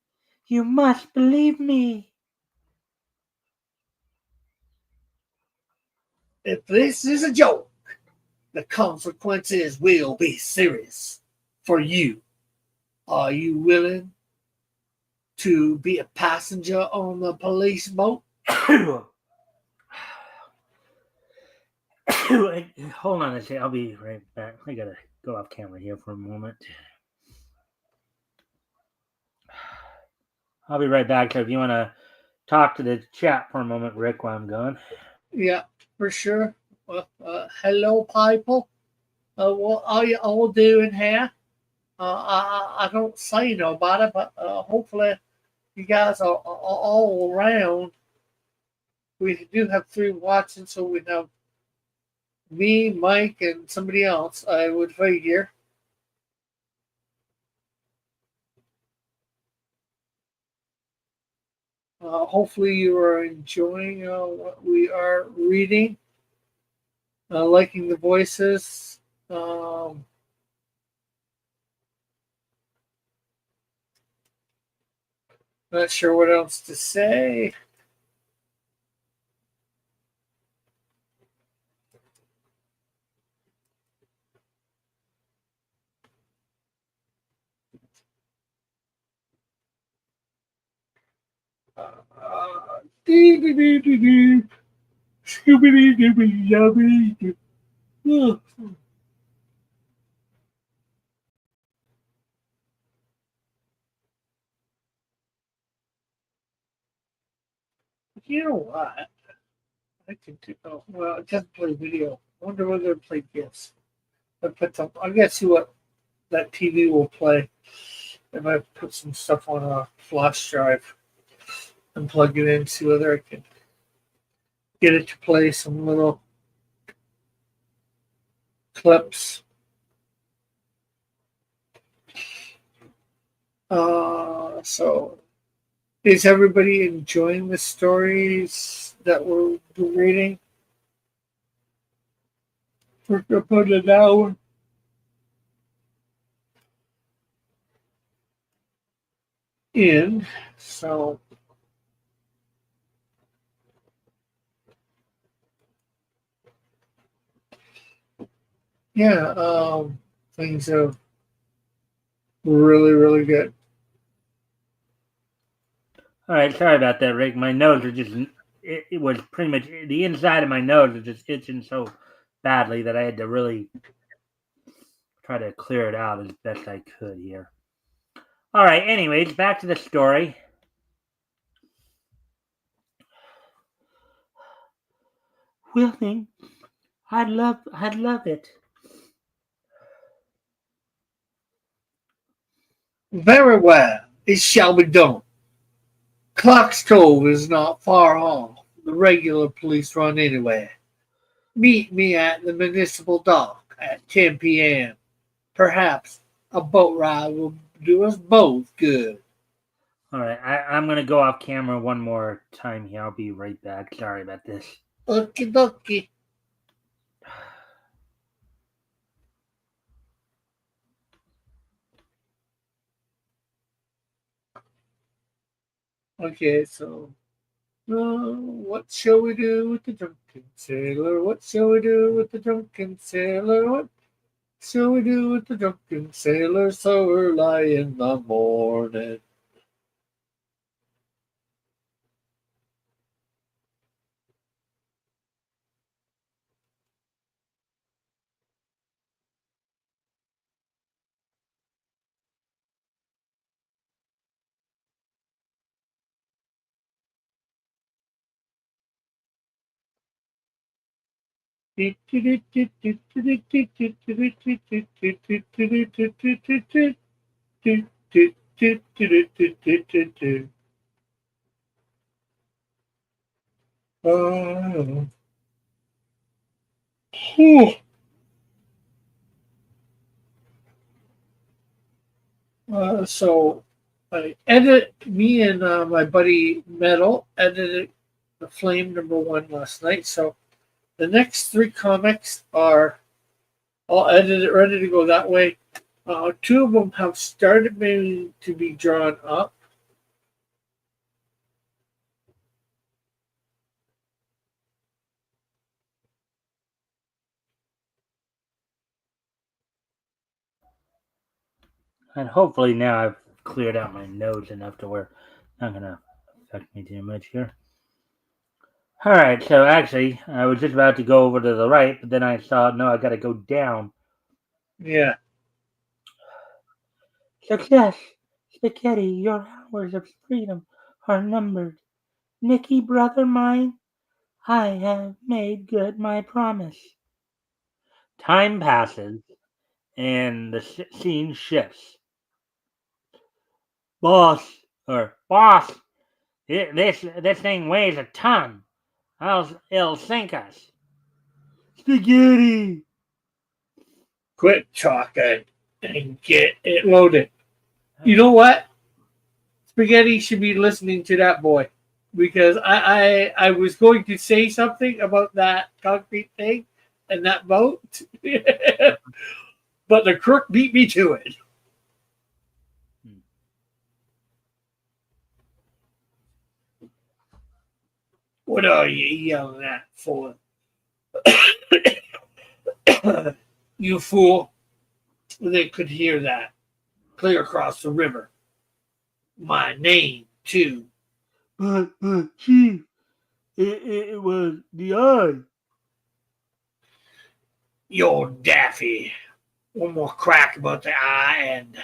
You must believe me. If this is a joke, the consequences will be serious for you. Are you willing to be a passenger on the police boat? Hold on a second. I'll be right back. I gotta go off camera here for a moment. I'll be right back. So if you want to talk to the chat for a moment, Rick, while I'm gone. Yeah, for sure. Well, hello, people. What are you all doing here? I don't say nobody, but hopefully you guys are all around. We do have 3 watching, so we have me, Mike, and somebody else, I would figure. Hopefully, you are enjoying what we are reading, liking the voices. Um, Not sure what else to say. You know what? I can do. Oh, well, it doesn't play video. I wonder whether it play GIFs. I put some. I gotta see what that TV will play if I put some stuff on a flash drive and plug it in. See whether I can get it to play some little clips. So, is everybody enjoying the stories that we're reading? For about an hour. In. So, yeah, things are really, really good. All right, sorry about that, Rick. My nose was just, it was pretty much, the inside of my nose was just itching so badly that I had to really try to clear it out as best I could here. All right, anyways, back to the story. Willing, I'd love it. Very well, it shall be done. Clock's Cove is not far off the regular police run anyway. Meet me at the municipal dock at 10 p.m. Perhaps a boat ride will do us both good. All right, I'm going to go off camera one more time here. I'll be right back. Sorry about this. Okie dokie. Okay, so what shall we do with the drunken sailor? What shall we do with the drunken sailor? What shall we do with the drunken sailor so early in the morning? So I edit me and my buddy Metal edited the Flame #1 last night. So the next three comics are all edited, ready to go that way. Two of them have started maybe to be drawn up. And hopefully now I've cleared out my nose enough to where it's not going to affect me too much here. All right, so actually, I was just about to go over to the right, but then I saw, no, I got to go down. Yeah. Success! Spaghetti, your hours of freedom are numbered. Nicky, brother mine, I have made good my promise. Time passes, and the scene shifts. Boss, this thing weighs a ton. It'll sink us. Spaghetti. Quit talking and get it loaded. You know what? Spaghetti should be listening to that boy, because I was going to say something about that concrete thing and that boat, but the crook beat me to it. What are you yelling at for? You fool. They could hear that clear across the river. My name, too. But Chief, it was the eye. You're daffy. One more crack about the eye, and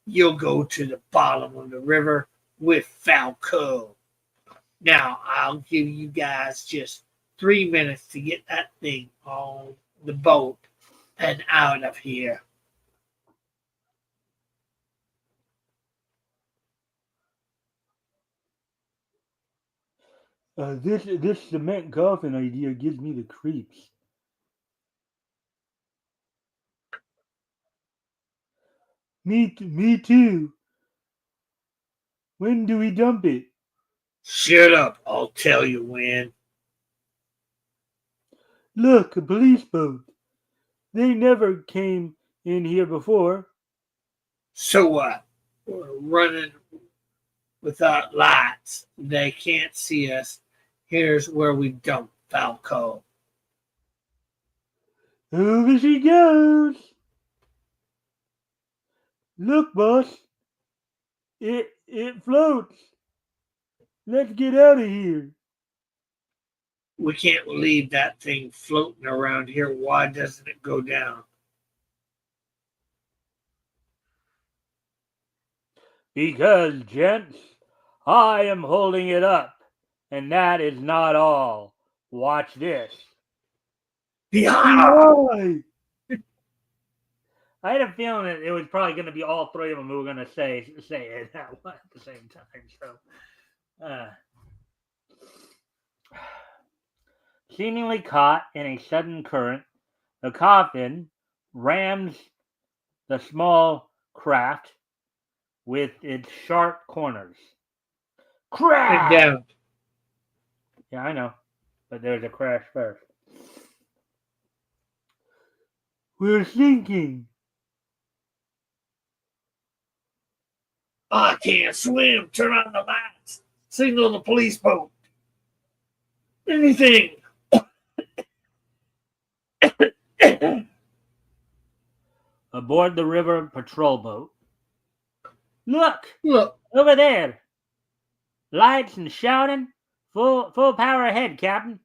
you'll go to the bottom of the river with Falco. Now, I'll give you guys just 3 minutes to get that thing on the boat and out of here. This cement coffin idea gives me the creeps. Me too. When do we dump it? Shut up. I'll tell you when. Look, a police boat. They never came in here before. So what? We're running without lights. They can't see us. Here's where we dump Falco. Over she goes. Look, boss. It floats. Let's get out of here. We can't leave that thing floating around here. Why doesn't it go down? Because, gents, I am holding it up. And that is not all. Watch this. Behind! I had a feeling that it was probably going to be all three of them who were going to say it at the same time. So, seemingly caught in a sudden current, the coffin rams the small craft with its sharp corners. Crash! Down. Yeah, I know, but there's a crash first. We're sinking. I can't swim. Turn on the lights. Signal the police boat. Anything. Aboard the river patrol boat. Look Look. over there. Lights and shouting. Full power ahead, Captain.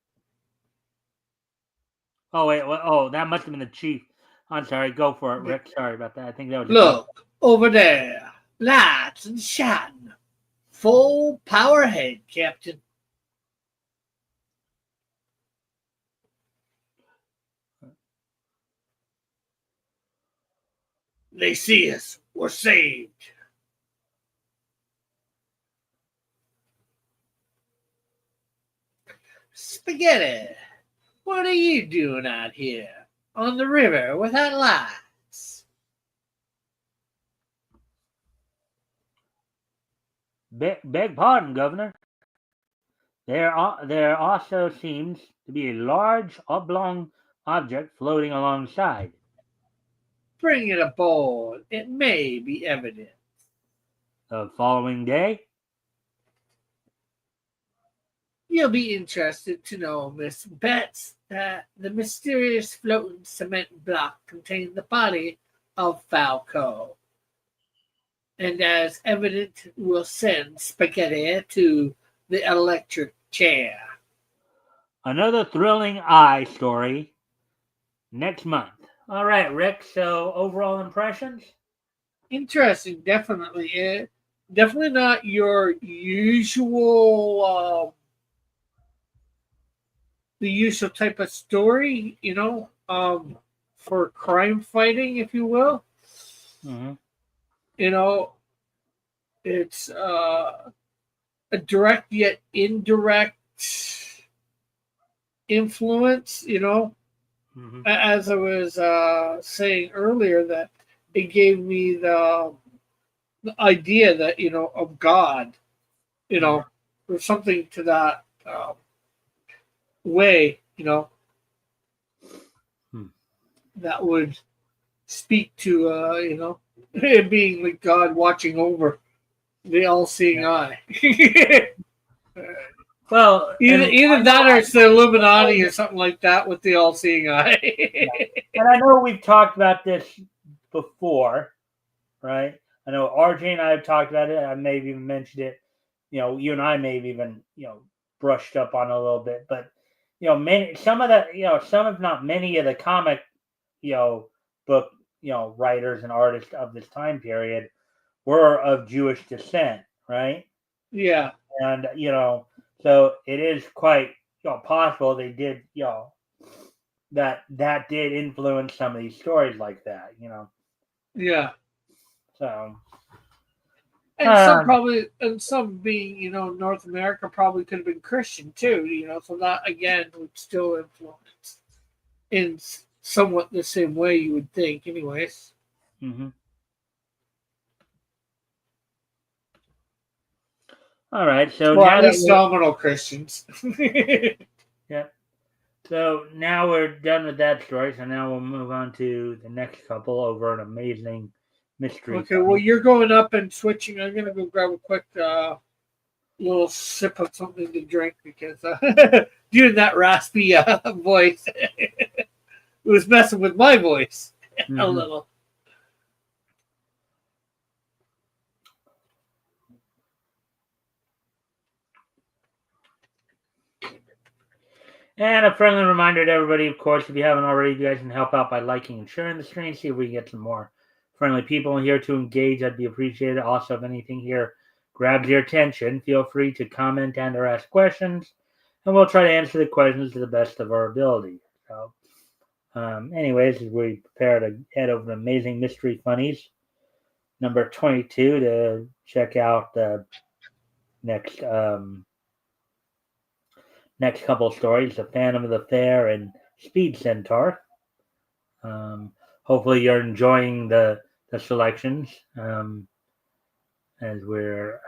Oh wait, that must have been the chief. I'm sorry. Go for it, Rick. Sorry about that. I think that was. Look over there. Lights and shouting. Full power ahead, Captain. They see us. We're saved. Spaghetti, what are you doing out here on the river without lights? Beg pardon, Governor. There also seems to be a large oblong object floating alongside. Bring it aboard. It may be evidence. The following day, You'll be interested to know, Miss Betts, that the mysterious floating cement block contained the body of Falco. And as evidence, we'll send Spaghetti to the electric chair. another thrilling eye story next month. All right, Rick. So overall impressions? Interesting, definitely. Definitely not your usual, the usual type of story, for crime fighting, if you will. Mm-hmm. It's a direct yet indirect influence, Mm-hmm. As I was saying earlier, that it gave me the idea that, of God, or something to that way, Hmm. that would speak to, it being like God watching over the all-seeing eye. Well, either and either that or it's the Illuminati or something like that with the all-seeing eye. I know we've talked about this before, right? I know RJ and I have talked about it. I may have even mentioned it. You and I may have even brushed up on it a little bit, but some of the some if not many of the comic book writers and artists of this time period were of Jewish descent, right? Yeah. And so it is quite possible they did that did influence some of these stories like that, Yeah. so And some being, North America probably could have been Christian too, so that again would still influence in somewhat the same way you would think, anyways. mm-hmm. All right, so Well, now at that least nominal Christians. yeah, so now we're done with that story. So now we'll move on to the next couple over an amazing mystery. Okay, well, you're going up and switching. I'm gonna go grab a quick little sip of something to drink because doing that raspy voice, it was messing with my voice a little. And a friendly reminder to everybody, of course, if you haven't already, you guys can help out by liking and sharing the stream. See if we can get some more friendly people here to engage. That'd be appreciated. Also, if anything here grabs your attention, feel free to comment and or ask questions, and we'll try to answer the questions to the best of our ability. So, anyways, as we prepare to head over to Amazing Mystery Funnies, number 22, to check out the next next couple of stories, The Phantom of the Fair and Speed Centaur. Hopefully you're enjoying the selections as we're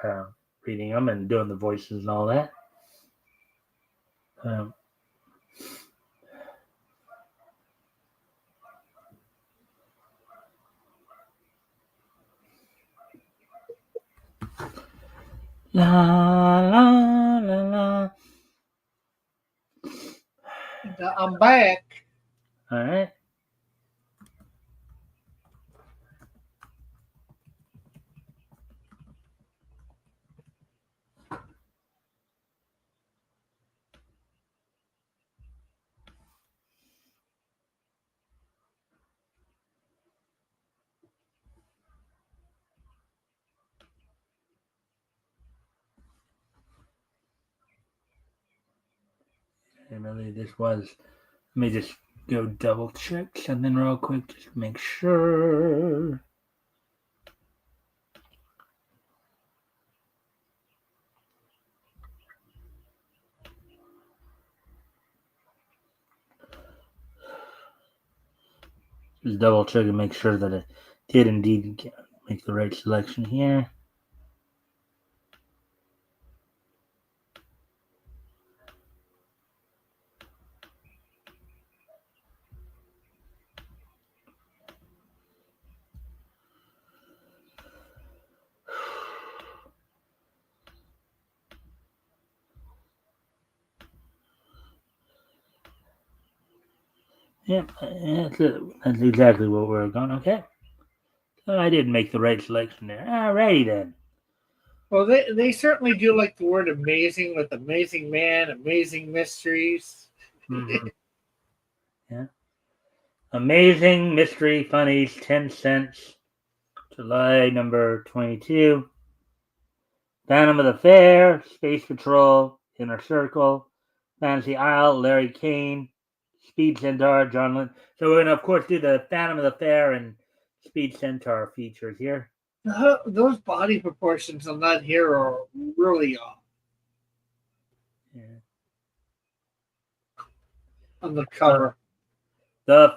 reading them and doing the voices and all that. La la la la. I'm back. All right. And really, this was. Let me just go double check something real quick, just to make sure. Just double check and make sure that it did indeed make the right selection here. Yep, that's it. That's exactly what we're going. Okay. So I did make the right selection there. Alrighty then. Well, they certainly do like the word amazing with amazing man, amazing mysteries. Mm-hmm. Yeah. Amazing Mystery Funnies, 10 cents. July number 22. Phantom of the Fair, Space Patrol, Inner Circle, Fantasy Isle, Larry Kane, Speed Centaur, John Lynn. So we're going to, of course, do the Phantom of the Fair and Speed Centaur features here. Those body proportions on that hero are really off. Yeah. On the cover.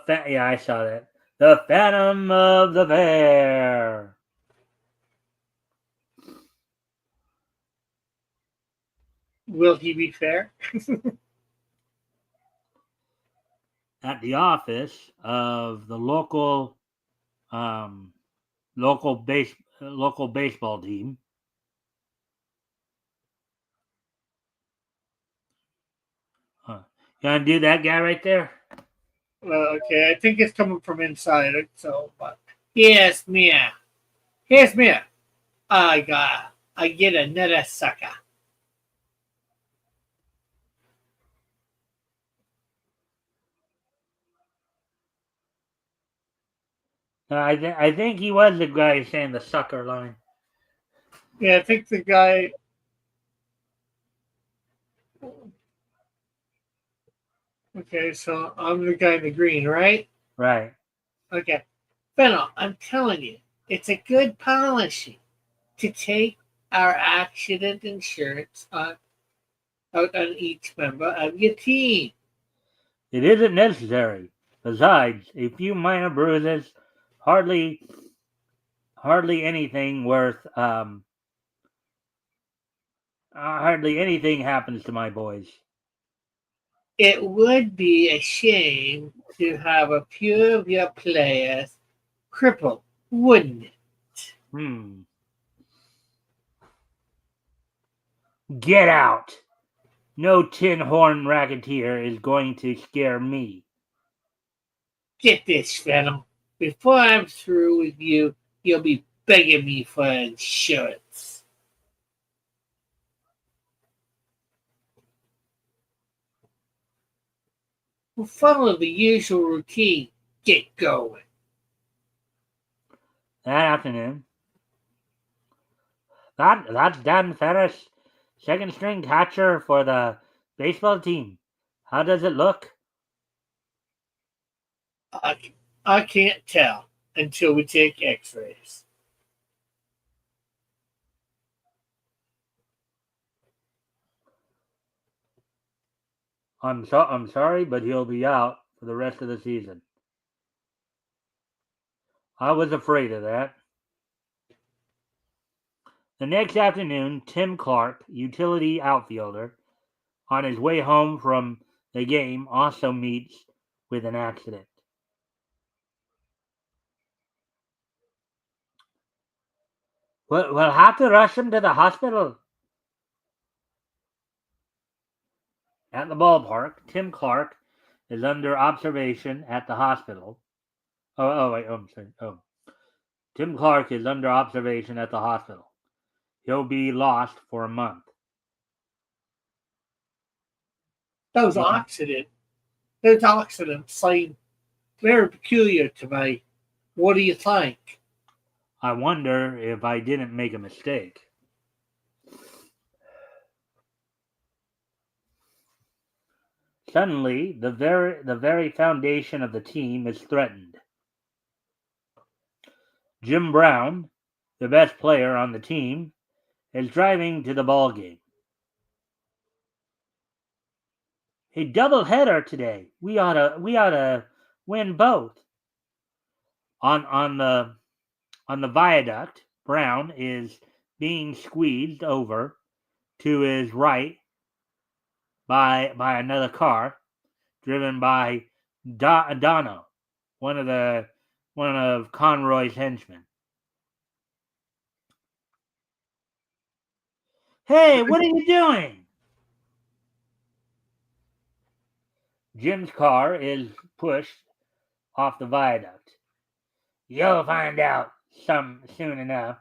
Yeah, I saw that. The Phantom of the Fair. Will he be fair? At the office of the um, local baseball team. You want to do that guy right there? Okay, I think it's coming from inside. So, but yes, Mia. Here's Mia. I get another sucker. I think he was the guy saying the sucker line. Yeah, I think the guy. Okay, so I'm the guy in the green, right? Right. Okay. Fennel, I'm telling you, it's a good policy to take our accident insurance out on each member of your team. It isn't necessary. Besides, a few minor bruises, hardly anything worth hardly anything happens to my boys. It would be a shame to have a few of your players crippled, wouldn't it? Get out! No tin horn racketeer is going to scare me. Get this, Venom. Before I'm through with you, you'll be begging me for insurance. We'll follow the usual routine. Get going. That afternoon, that's Dan Ferris, second string catcher for the baseball team. How does it look? I can't tell until we take x-rays. I'm sorry, but he'll be out for the rest of the season. I was afraid of that. The next afternoon, Tim Clark, utility outfielder, on his way home from the game, also meets with an accident. We'll have to rush him to the hospital. At the ballpark, Tim Clark is under observation at the hospital. Wait, I'm sorry. Tim Clark is under observation at the hospital. He'll be lost for a month. Those accidents seem very peculiar to me. What do you think? I wonder if I didn't make a mistake. Suddenly, the very foundation of the team is threatened. Jim Brown, the best player on the team, is driving to the ball game. A doubleheader today. We ought to win both. On the viaduct, Brown is being squeezed over to his right by another car driven by Dono, one of Conroy's henchmen. Hey, what are you doing? Jim's car is pushed off the viaduct. You'll find out soon enough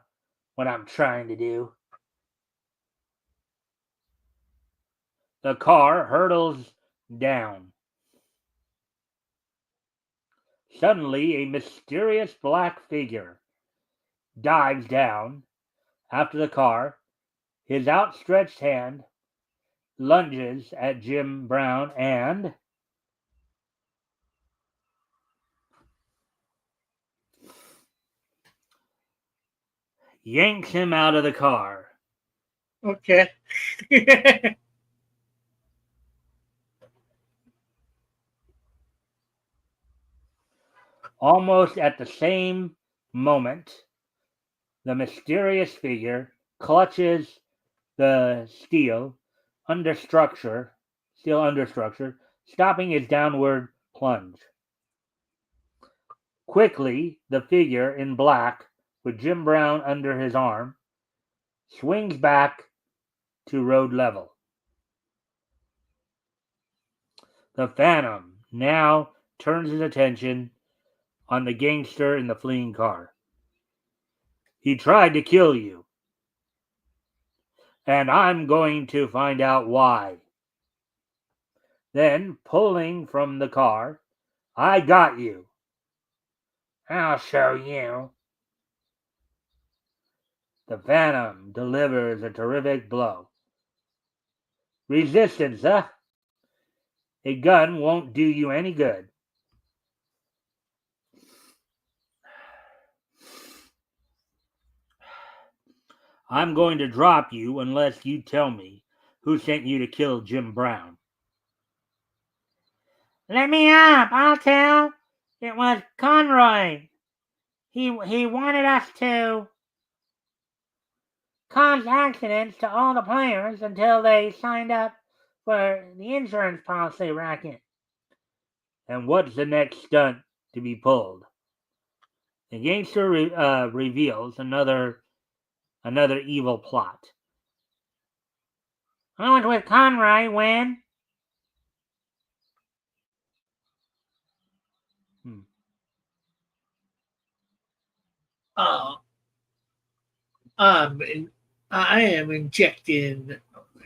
what I'm trying to do. The car hurtles down. Suddenly, a mysterious black figure dives down after the car. His outstretched hand lunges at Jim Brown and yanks him out of the car. Okay. Almost at the same moment, the mysterious figure clutches the steel understructure, stopping his downward plunge. Quickly, the figure in black, with Jim Brown under his arm, swings back to road level. The Phantom now turns his attention on the gangster in the fleeing car. He tried to kill you, and I'm going to find out why. Then, pulling from the car, I got you. I'll show you. The Phantom delivers a terrific blow. Resistance, huh? A gun won't do you any good. I'm going to drop you unless you tell me who sent you to kill Jim Brown. Let me up, I'll tell. It was Conroy. He wanted us to cause accidents to all the players until they signed up for the insurance policy racket. And what's the next stunt to be pulled? The gangster reveals another evil plot. I was with Conroy when... I am injecting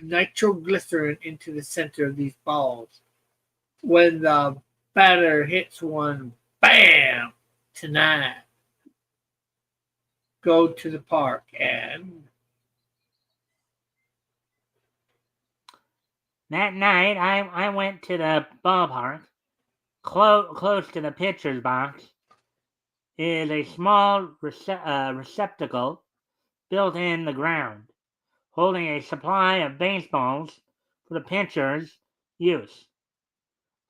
nitroglycerin into the center of these balls. When the batter hits one, bam! Tonight, go to the park and... That night, I went to the ballpark. Close to the pitcher's box is a small receptacle built in the ground, holding a supply of baseballs for the pitcher's use.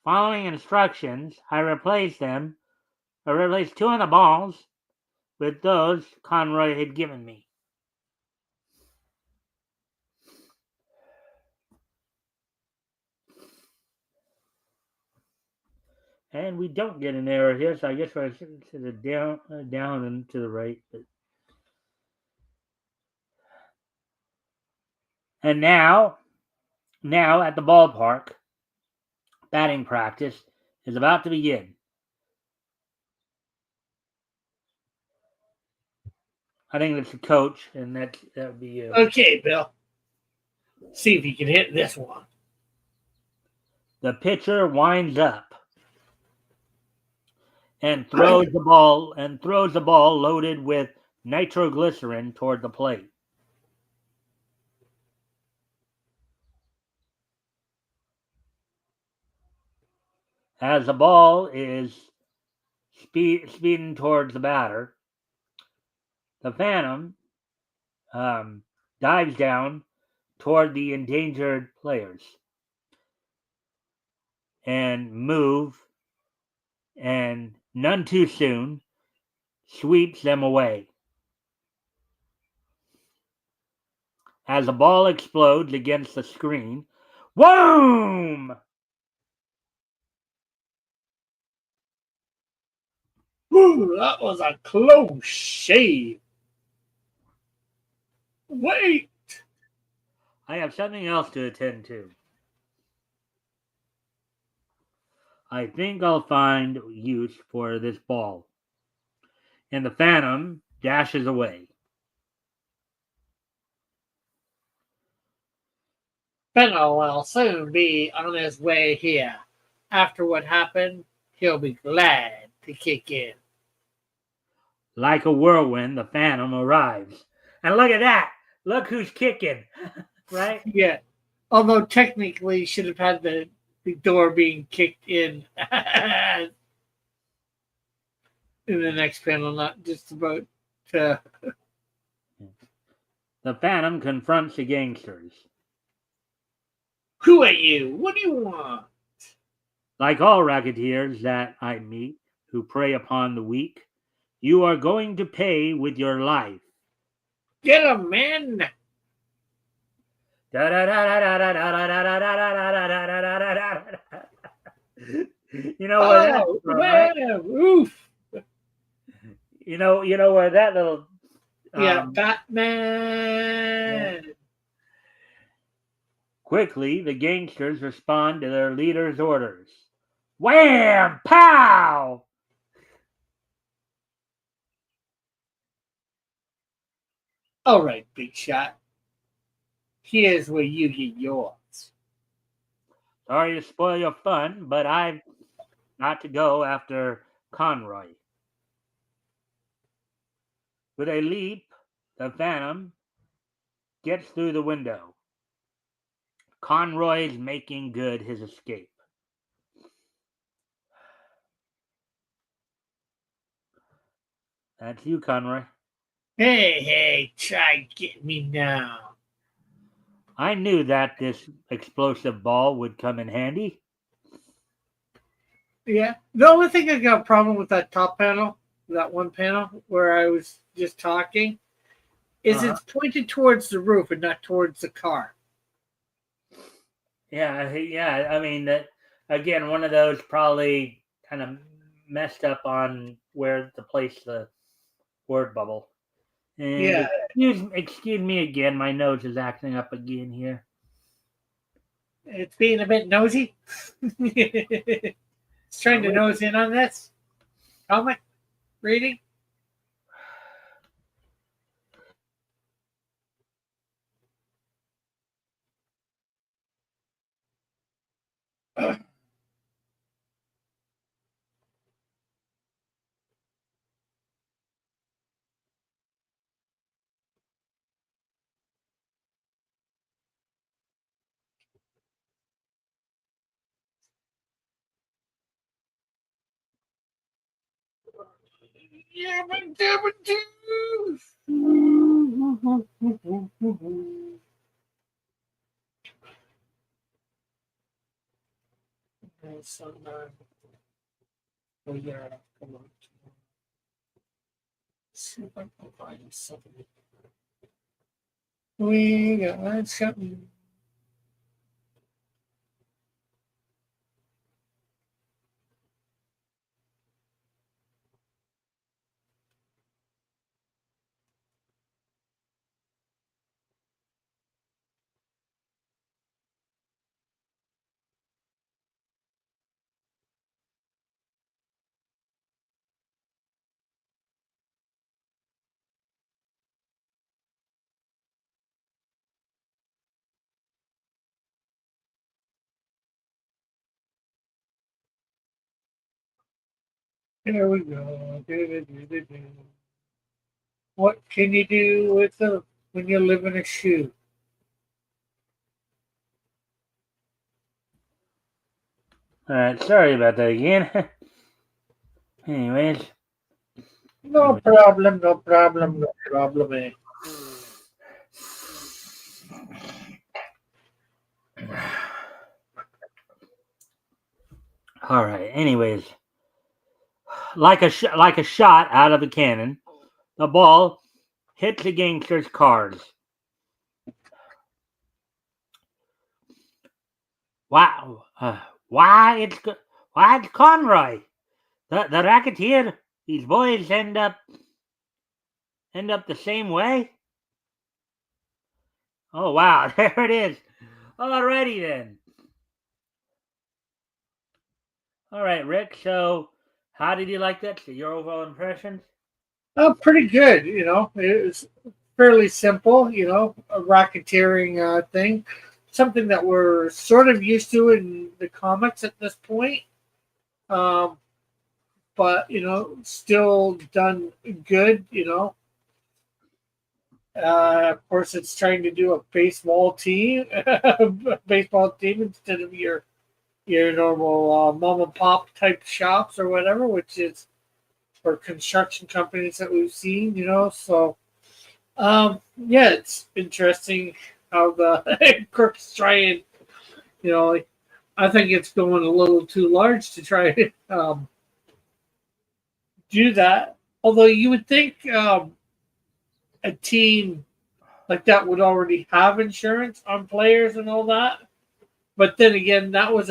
Following instructions, I replaced two of the balls with those Conroy had given me. And we don't get an error here, so I guess I should have down and to the right. But... And now at the ballpark, batting practice is about to begin. I think that's the coach, and that would be you. Okay, Bill. See if you can hit this one. The pitcher winds up and throws the ball loaded with nitroglycerin toward the plate. As the ball is speeding towards the batter, the Phantom dives down toward the endangered players and none too soon sweeps them away. As the ball explodes against the screen, boom! Ooh, that was a close shave. Wait! I have something else to attend to. I think I'll find use for this ball. And the Phantom dashes away. Benno will soon be on his way here. After what happened, he'll be glad to kick in. Like a whirlwind, the Phantom arrives. And look at that! Look who's kicking. Right? Yeah. Although technically should have had the door being kicked in the next panel, not just about to... The Phantom confronts the gangsters. Who are you? What do you want? Like all racketeers that I meet, who prey upon the weak. You are going to pay with your life. Get him, man! You know where that's Oh, from, right? man! Oof! You know where that little Yeah, yeah. Batman! Quickly, the gangsters respond to their leader's orders. Wham! Pow! All right, Big Shot. Here's where you get yours. Sorry to spoil your fun, but I've got to go after Conroy. With a leap, the Phantom gets through the window. Conroy's making good his escape. That's you, Conroy. Hey, try get me now. I knew that this explosive ball would come in handy. Yeah. The only thing I got a problem with that top panel, that one panel where I was just talking, is Uh-huh. it's pointed towards the roof and not towards the car. Yeah. I mean, that again, one of those probably kind of messed up on where to place the word bubble. And Yeah, excuse me again, my nose is acting up again here. it's being a bit nosy. It's trying to nose in on this comic reading. Yeah, but oh yeah, come on. See if I can find something. We got something. Here we go. What can you do with a when you live in a shoe? All right, sorry about that again. Anyways, No problem, no problem, no problem. Eh? all right. Anyways, like a shot out of a cannon, the ball hits the gangster's cars. Wow! Why it's Conroy, the racketeer. These boys end up the same way. Oh wow! There it is. Alrighty then. All right, Rick. So, how did you like that? So, your overall impressions? Oh, pretty good. It was fairly simple. A racketeering thing, something that we're sort of used to in the comics at this point. Um, but still done good. Of course, it's trying to do a baseball team instead of your normal mom and pop type shops or whatever, which is for construction companies that we've seen. So yeah, it's interesting how the crooks try and like, I think it's going a little too large to try do that. Although you would think a team like that would already have insurance on players and all that. But then again, it was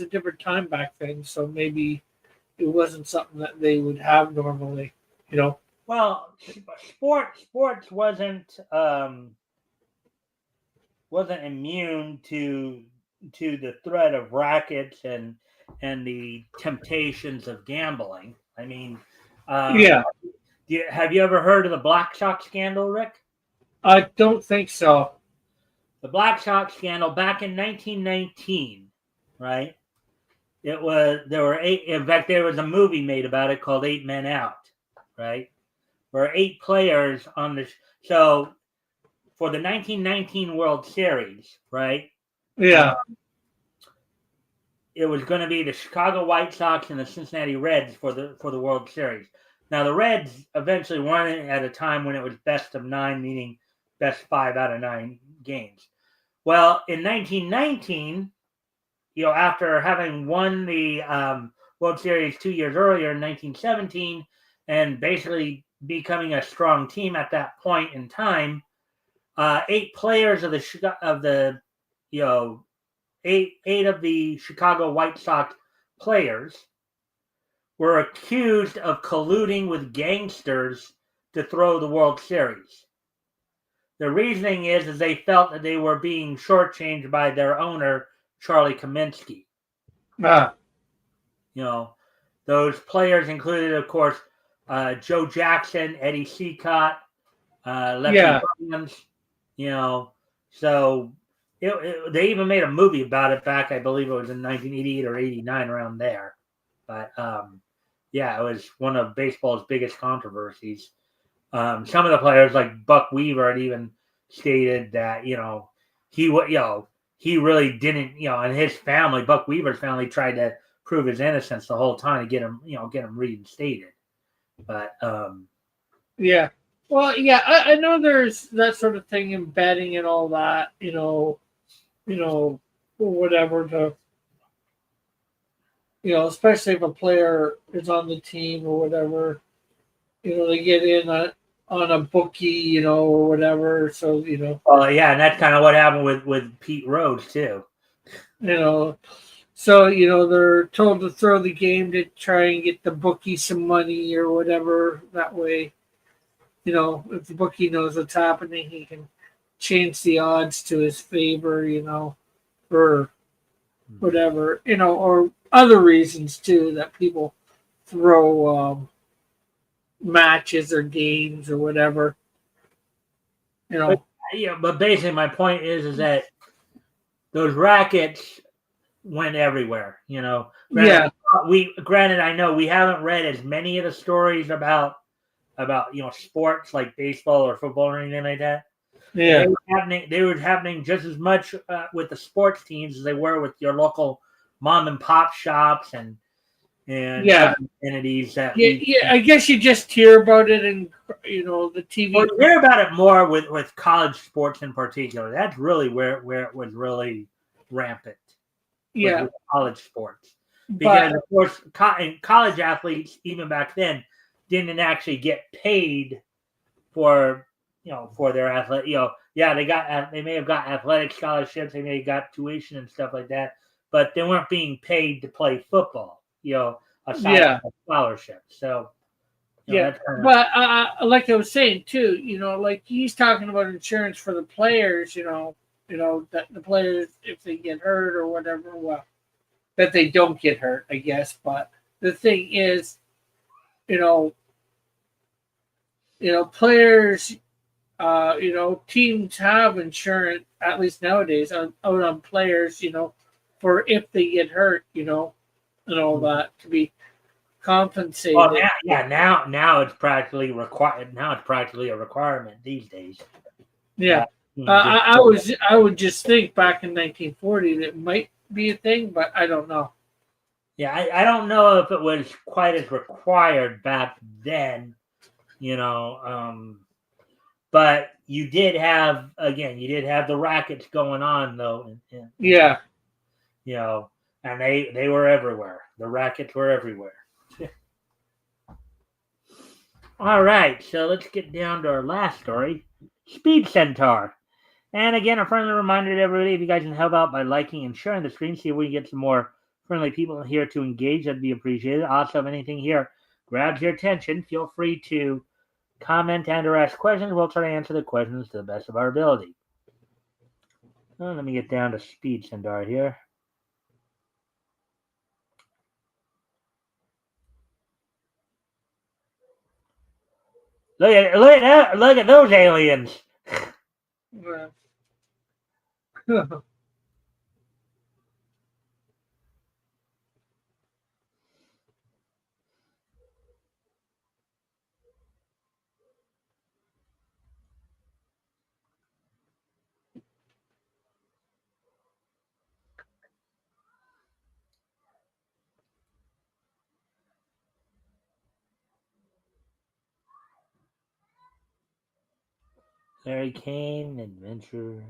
a different time back then, so maybe it wasn't something that they would have normally. You know? Well, sports wasn't immune to the threat of rackets and the temptations of gambling. I mean, Yeah, have you ever heard of the Black Sox scandal, Rick? I don't think so. The Black Sox scandal back in 1919, right? There were eight. In fact, there was a movie made about it called Eight Men Out, right? Where eight players on the so for the 1919 World Series, right? Yeah, It was going to be the Chicago White Sox and the Cincinnati Reds for the World Series. Now the Reds eventually won it at a time when it was best of 9, meaning best 5 out of 9 games. Well, in 1919, after having won the World Series 2 years earlier in 1917, and basically becoming a strong team at that point in time, 8 players of the eight of the Chicago White Sox players were accused of colluding with gangsters to throw the World Series. The reasoning is they felt that they were being shortchanged by their owner, Charlie Kaminsky. Those players included, of course, Joe Jackson, Eddie Seacott, Lefty Williams. So they even made a movie about it back, I believe it was in 1988 or 89, around there. But it was one of baseball's biggest controversies. Some of the players, like Buck Weaver, had even stated that he really didn't, and his family, Buck Weaver's family, tried to prove his innocence the whole time to get him reinstated. But yeah. Well, yeah, I know there's that sort of thing in betting and all that, whatever to, especially if a player is on the team or whatever, they get in on a bookie, or whatever. So, Well, yeah, and that's kind of what happened with Pete Rose too. So, they're told to throw the game to try and get the bookie some money or whatever. That way, if the bookie knows what's happening, he can change the odds to his favor, or whatever, or other reasons too that people throw matches or games or whatever. But basically my point is that those rackets went everywhere. Granted, I know we haven't read as many of the stories about sports like baseball or football or anything like that. Yeah, they were happening just as much with the sports teams as they were with your local mom and pop shops and entities that. I guess you just hear about it in the TV. Well, you hear about it more with college sports in particular. That's really where it was really rampant. With college sports, because of course college athletes even back then didn't actually get paid for their athlete. They may have got athletic scholarships, they may have got tuition and stuff like that, but they weren't being paid to play football. Aside from scholarship. So but like I was saying too, like he's talking about insurance for the players. That the players, if they get hurt or whatever, well, that they don't get hurt, I guess. But the thing is, players, teams have insurance, at least nowadays, out on players, for if they get hurt, and all that, to be compensated. Well, now it's practically required. Now it's practically a requirement these days. Yeah. I would just think back in 1940 that it might be a thing, but I don't know. Yeah, I don't know if it was quite as required back then, but you did have the rackets going on though. And they were everywhere. The rackets were everywhere. All right, so let's get down to our last story, Speed Centaur. And again, a friendly reminder to everybody, if you guys can help out by liking and sharing the screen, see if we can get some more friendly people here to engage, that'd be appreciated. Also, if anything here grabs your attention, feel free to comment and or ask questions. We'll try to answer the questions to the best of our ability. Let me get down to Speed Centaur here. Look at those aliens. Larry Kane, Adventure.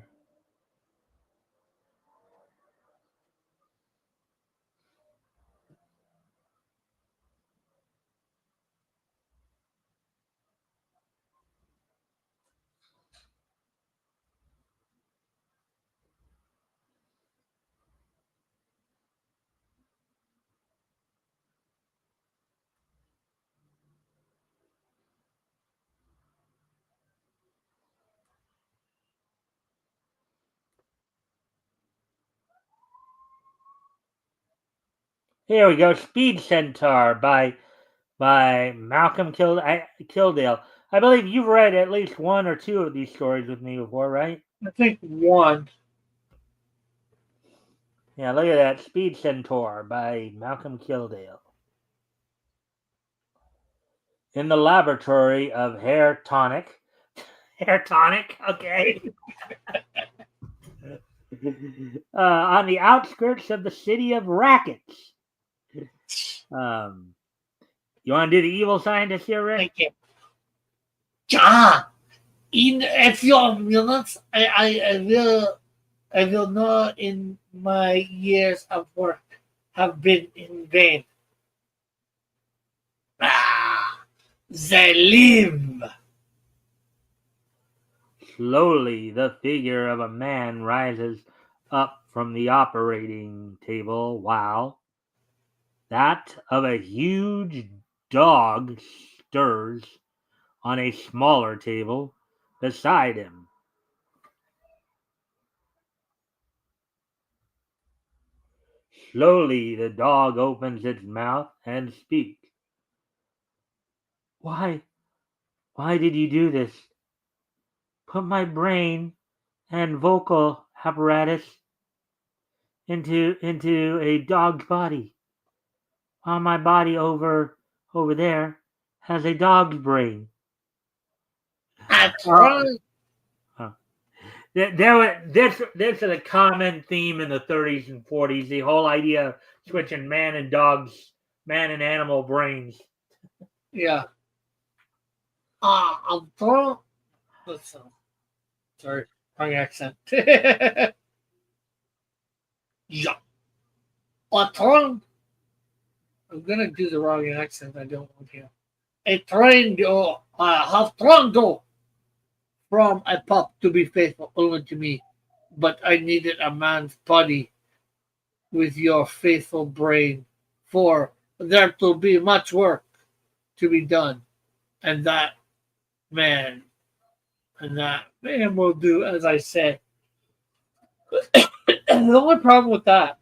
Here we go, Speed Centaur by Malcolm Kildale. I believe you've read at least one or two of these stories with me before, right? I think one. Yeah, look at that, Speed Centaur by Malcolm Kildale. In the laboratory of Hair Tonic. Hair Tonic, okay. On the outskirts of the city of Rackets. You want to do the evil scientist here, Rick? Thank you. Yeah. In a few minutes, I will know in my years of work have been in vain. They live. Slowly, the figure of a man rises up from the operating table while that of a huge dog stirs on a smaller table beside him. Slowly, the dog opens its mouth and speaks. Why did you do this? Put my brain and vocal apparatus into a dog's body, while my body over there has a dog's brain. That's right. This is a common theme in the 30s and 40s. The whole idea of switching man and animal brains. Yeah. I'm throwing. Listen. Sorry, wrong accent. Yeah. I'm gonna do the wrong accent. I don't want to. A trained have trained from a pup to be faithful only to me, but I needed a man's body with your faithful brain, for there to be much work to be done, and that man will do as I say. The only problem with that,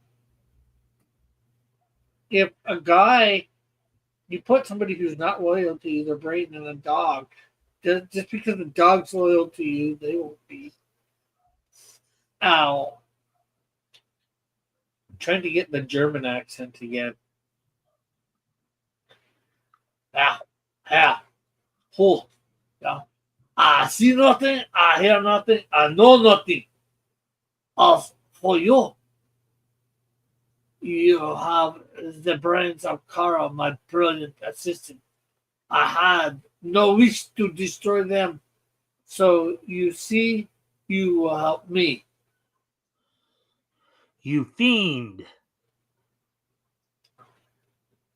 if a guy, you put somebody who's not loyal to you, their brain in a dog, just because the dog's loyal to you, they won't be. Ow. I'm trying to get the German accent again. Ah, yeah. Oh, yeah. I see nothing, I hear nothing, I know nothing. As for you, you have the brains of Carl, my brilliant assistant. I had no wish to destroy them, so you see, you will help me. You fiend!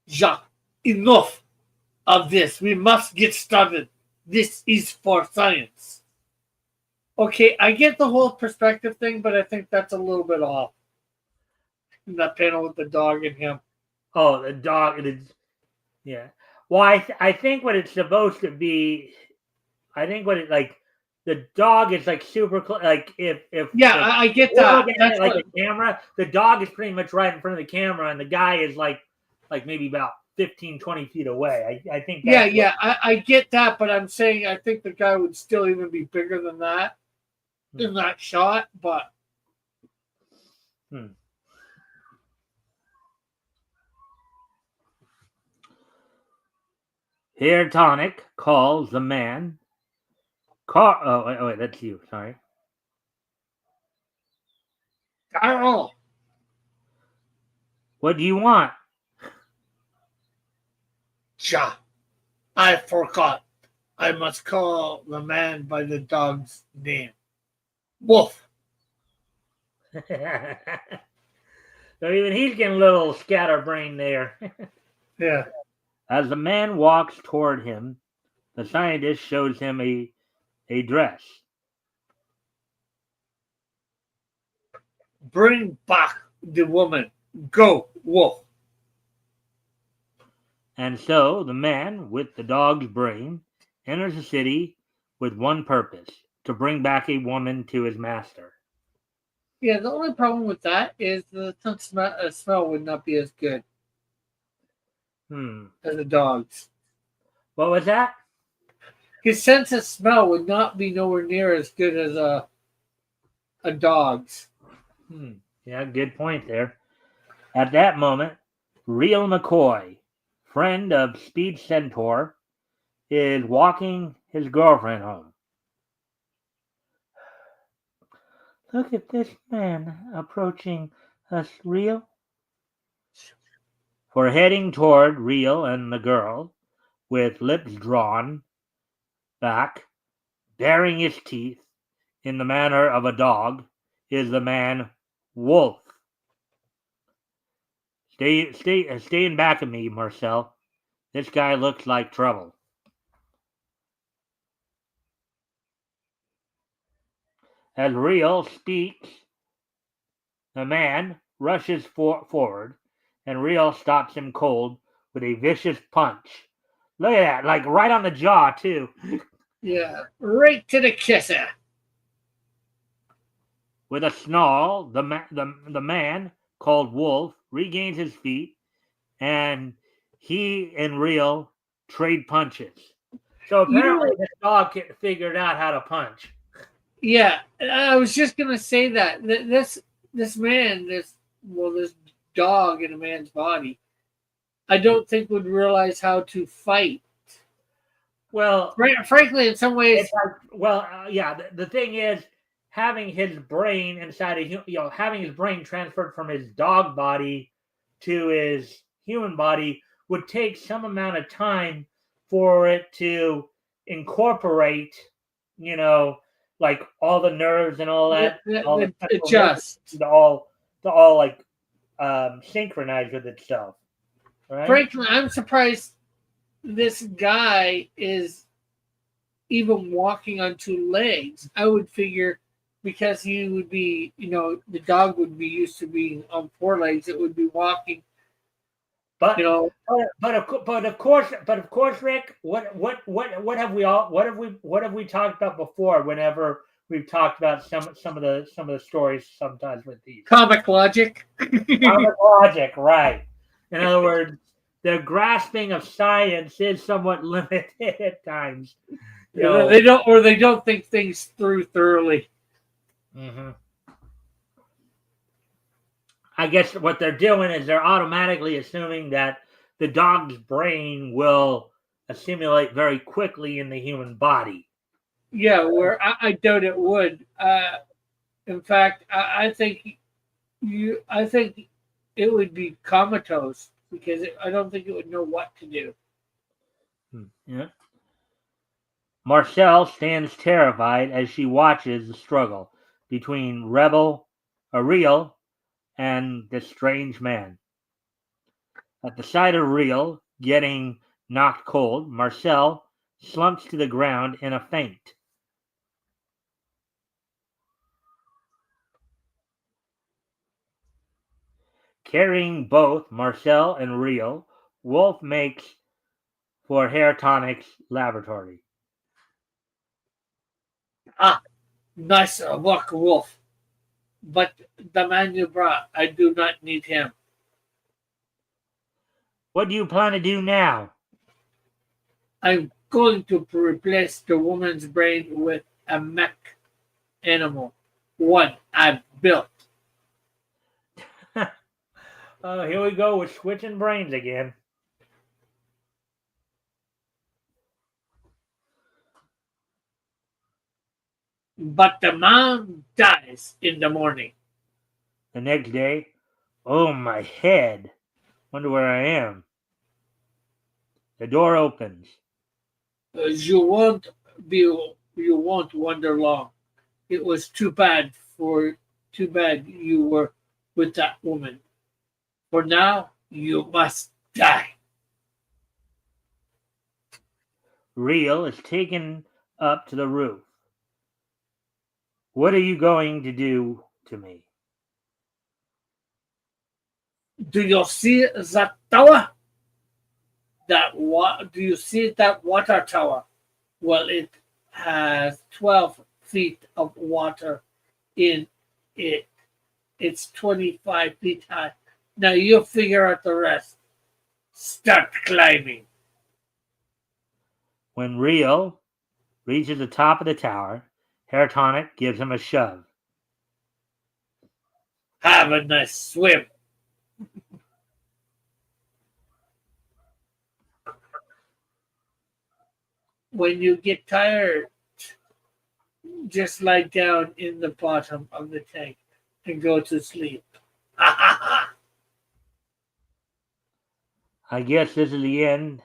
Jacques, enough! of this. We must get started. This is for science. Okay, I get the whole perspective thing, but I think that's a little bit off. In that panel with the dog and him. Oh, the dog. Yeah. Well, I think what it's supposed to be, I think what it like, the dog is like super close. Like if Yeah, I get we're that. looking at it like a camera, the dog is pretty much right in front of the camera, and the guy is like maybe about 15, 20 feet away. I think. I get that, but I'm saying I think the guy would still even be bigger than that in that shot. But Here, Tonic calls the man. Oh, wait, that's you. Sorry. Carl, what do you want? Cha, I forgot. I must call the man by the dog's name. Wolf. So even he's getting a little scatterbrained there. Yeah. As the man walks toward him, the scientist shows him a dress. Bring back the woman. Go, Wolf. And so the man with the dog's brain enters the city with one purpose: to bring back a woman to his master. Yeah, the only problem with that is the smell would not be as good as the dog's. What was that? His sense of smell would not be nowhere near as good as a dog's. Yeah, good point there. At that moment, Real McCoy, friend of Speed Centaur, is walking his girlfriend home. Look at this man approaching us, Real. For heading toward Real and the girl, with lips drawn back, baring his teeth in the manner of a dog, is the man Wolf. Staying back of me, Marcel. This guy looks like trouble. As Real speaks, the man rushes forward, and Real stops him cold with a vicious punch. Look at that, like right on the jaw, too. Yeah, right to the kisser. With a snarl, the man, called Wolf, regains his feet, and he and Real trade punches. So apparently this dog figured out how to punch. Yeah, I was just gonna say that this man, this dog in a man's body, I don't think would realize how to fight. Well, frankly, in some ways, the thing is, having his brain inside having his brain transferred from his dog body to his human body would take some amount of time for it to incorporate, like all the nerves and all that, adjust to all like synchronize with itself. Right? Frankly, I'm surprised this guy is even walking on two legs. I would figure because he would be, the dog would be used to being on four legs, it would be walking. But but of course, Rick, what have we talked about before? Whenever we've talked about some of the stories, sometimes with these comic logic, right? In other words, the grasping of science is somewhat limited at times. They don't think things through thoroughly. Mm-hmm. I guess what they're doing is they're automatically assuming that the dog's brain will assimilate very quickly in the human body. Yeah, where I doubt it would. In fact, I think it would be comatose because I don't think it would know what to do. Yeah. Marcel stands terrified as she watches the struggle between Real, and this strange man. At the sight of Real getting Knocked cold, Marcel slumps to the ground in a faint. Carrying both Marcel and Real, Wolf makes for Hair Tonic's laboratory. Nice work, Wolf. But the man you brought, I do not need him. What do you plan to do now? I'm going to replace the woman's brain with a mech animal, one I've built. Here we go with switching brains again. But the man dies in the morning. The next day, oh, my head. Wonder where I am. The door opens. You won't wonder long. It was too bad you were with that woman. For now, you must die. Real is taken up to the roof. What are you going to do to me? Do you see that tower? Do you see that water tower? Well, it has 12 feet of water in it. It's 25 feet high. Now you figure out the rest. Start climbing. When Real reaches the top of the tower, Hair Tonic gives him a shove. Have a nice swim. When you get tired, just lie down in the bottom of the tank and go to sleep. I guess this is the end.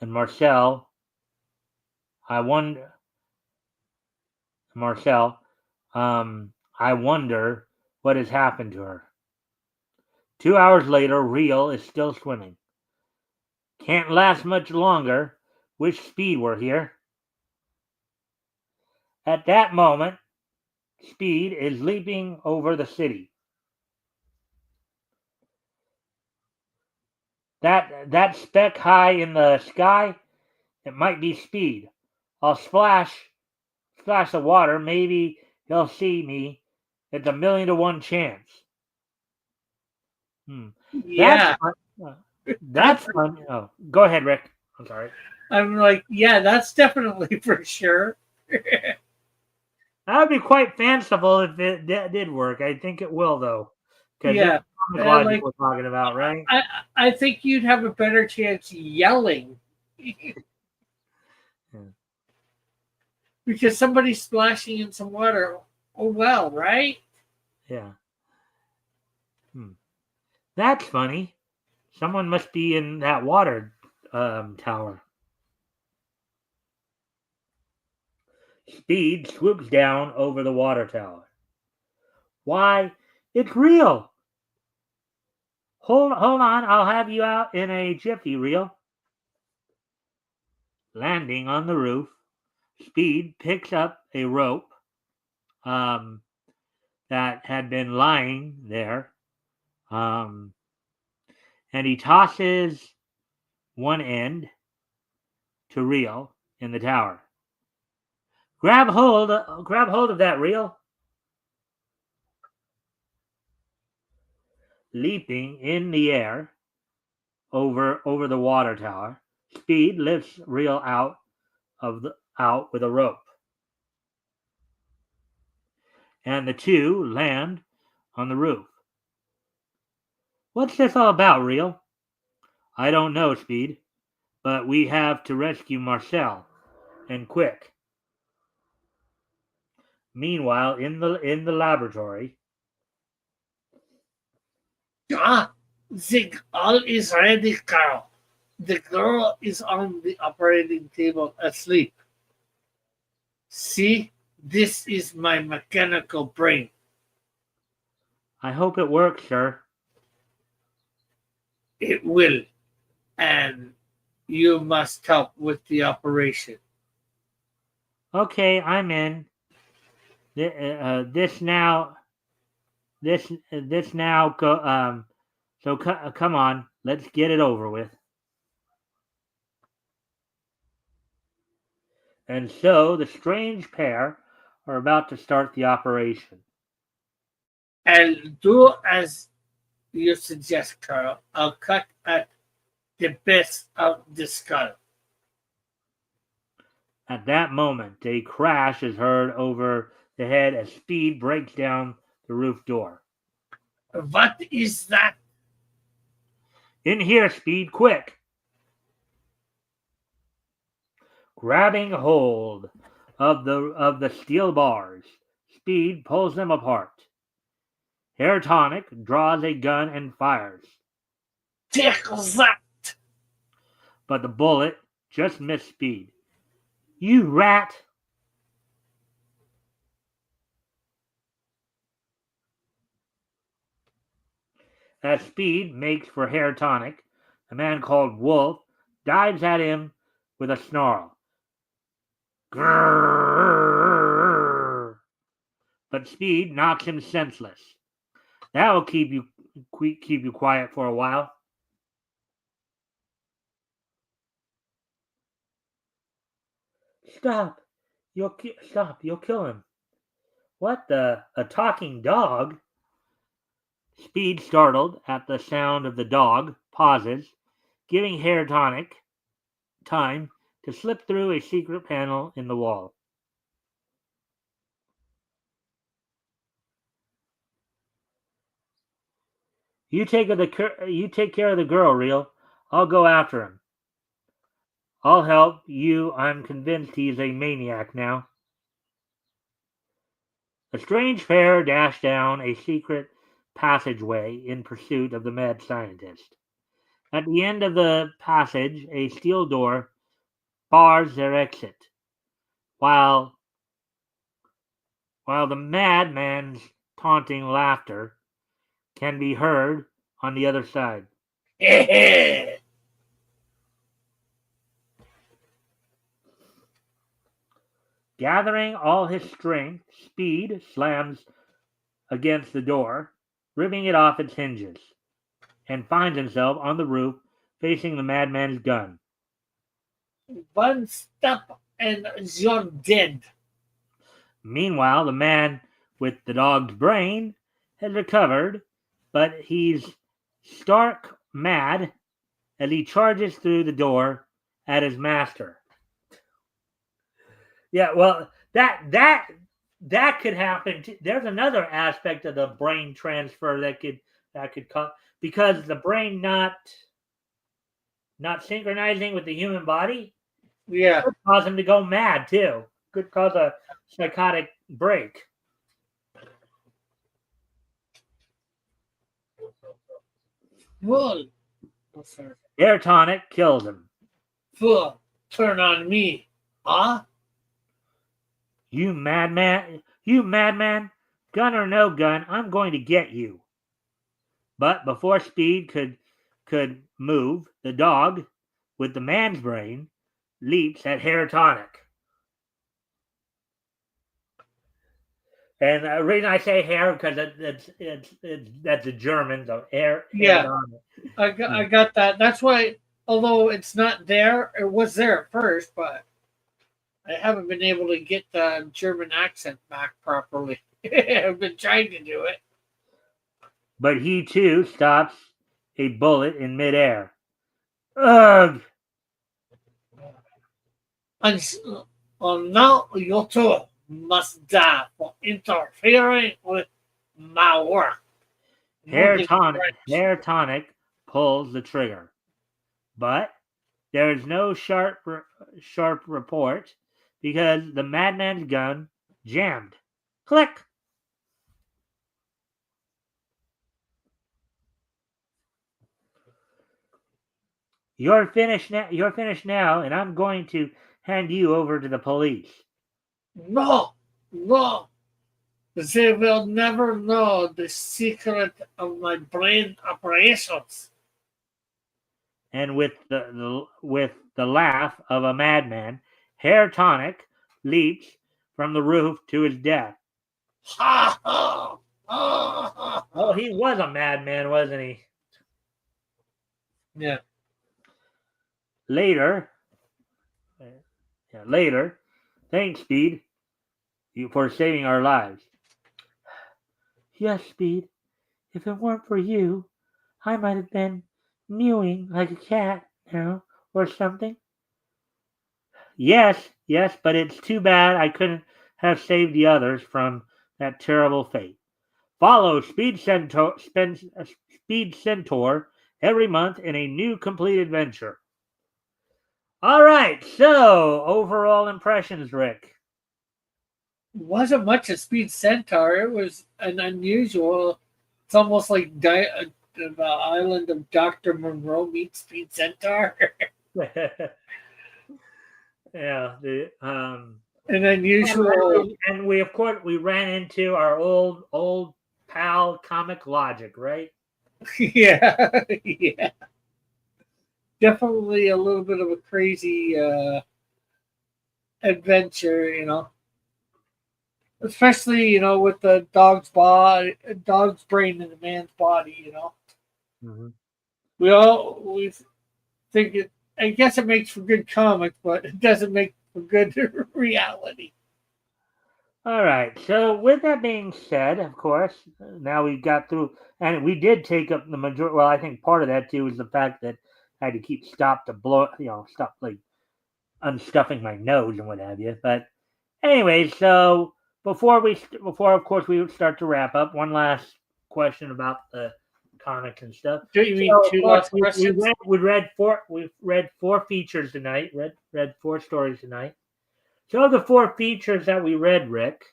And Marcel, I wonder what has happened to her. 2 hours later, Real is still swimming. Can't last much longer. Wish Speed were here. At that moment, Speed is leaping over the city. That speck high in the sky, it might be Speed. I'll splash the water. Maybe he'll see me. It's a 1,000,000 to 1 chance. Yeah. That's fun. Oh, go ahead, Rick. I'm sorry. I'm like, yeah, that's definitely for sure. That would be quite fanciful if it did work. I think it will, though. Yeah. Logic we're talking about, right? I think you'd have a better chance yelling. Because somebody's splashing in some water. Oh, well, right? Yeah. That's funny. Someone must be in that water tower. Speed swoops down over the water tower. Why, it's Real. Hold on, I'll have you out in a jiffy, Real. Landing on the roof, Speed picks up a rope that had been lying there, and he tosses one end to Real in the tower. Grab hold of that, Real. Leaping in the air over the water tower, Speed lifts Real out with a rope. And the two land on the roof. What's this all about, Real? I don't know, Speed, but we have to rescue Marcel, and quick. Meanwhile, in the laboratory. The all is ready, Carl. The girl is on the operating table asleep. See, this is my mechanical brain. I hope it works, sir. It will. And You must help with the operation. Okay, I'm in. This now. This now. So come on, let's get it over with. And so the strange pair are about to start the operation. I'll do as you suggest, Carl. I'll cut at the base of the skull. At that moment, a crash is heard over the head as Speed breaks down the roof door. What is that? In here, Speed, quick! Grabbing hold of the steel bars, Speed pulls them apart. Hair Tonic draws a gun and fires. Take that! But the bullet just missed Speed. You rat! As Speed makes for Hair Tonic, a man called Wolf dives at him with a snarl. Grrr! But Speed knocks him senseless. That will keep you quiet for a while. Stop! You'll kill him. What the? A talking dog? Speed, startled at the sound of the dog, pauses, giving Hair Tonic time to slip through a secret panel in the wall. You take care of the girl, Real. I'll go after him. I'll help you. I'm convinced he's a maniac now. A strange pair dash down a secret passageway in pursuit of the mad scientist. At the end of the passage, a steel door bars their exit, while the madman's taunting laughter can be heard on the other side. Gathering all his strength, Speed slams against the door, ripping it off its hinges, and finds himself on the roof facing the madman's gun. One step and you're dead. Meanwhile, the man with the dog's brain has recovered, but he's stark mad as he charges through the door at his master. Yeah, well, that could happen. There's another aspect of the brain transfer that could cause, because the brain not synchronizing with the human body. Yeah, could cause him to go mad too. Could cause a psychotic break. Well, Air Tonic kills him. Fool, turn on me, huh? You madman! You madman! Gun or no gun, I'm going to get you. But before Speed could move, the dog, with the man's brain, leaps at Hair Tonic. And the reason I say hair because that's a German, so hair. Yeah, I got that. That's why, although it's not there, it was there at first, but I haven't been able to get the German accent back properly. I've been trying to do it. But he too stops a bullet in midair. Ugh! And now you two must die for interfering with my work. Hair Tonic pulls the trigger, but there is no sharp report because the madman's gun jammed. Click. You're finished now, and I'm going to hand you over to the police. No. They will never know the secret of my brain operations. and with the laugh of a madman, Herr Tonic leaps from the roof to his death. Oh, he was a madman, wasn't he? Yeah. Later, thanks, Speed, for saving our lives. Yes, Speed. If it weren't for you, I might have been mewing like a cat, or something. Yes, but it's too bad I couldn't have saved the others from that terrible fate. Follow Speed Centaur every month in a new complete adventure. All right, so overall impressions, Rick. Wasn't much of Speed Centaur. It was an unusual. It's almost like the island of Dr. Monroe meets Speed Centaur. Yeah, An unusual. and we of course we ran into our old pal Comic Logic, right? Yeah, yeah. Definitely a little bit of a crazy adventure, especially with the dog's brain in the man's body. Mm-hmm. We think it. I guess it makes for good comic, but it doesn't make for good reality. All right. So with that being said, of course, now we got through, and we did take up the majority. Well, I think part of that too is the fact that I had to keep stop like unstuffing my nose and what have you. But anyway, so before of course we would start to wrap up, one last question about the comics and stuff. Do you mean So, of two course, last questions? we've read four features tonight. Read four stories tonight. So of the four features that we read, Rick,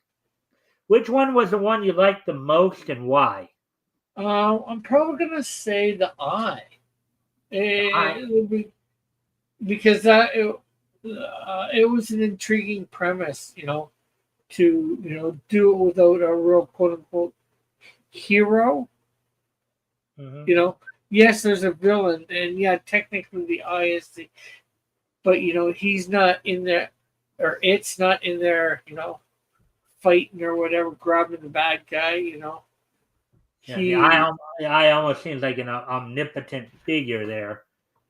which one was the one you liked the most and why? I'm probably gonna say the Eye. It would be because it was an intriguing premise, to do it without a real quote unquote hero. Mm-hmm. Yes, there's a villain, and yeah, technically the Eye is but he's not in there, or it's not in there, fighting or whatever, grabbing the bad guy. Yeah, the eye almost seems like an omnipotent figure there.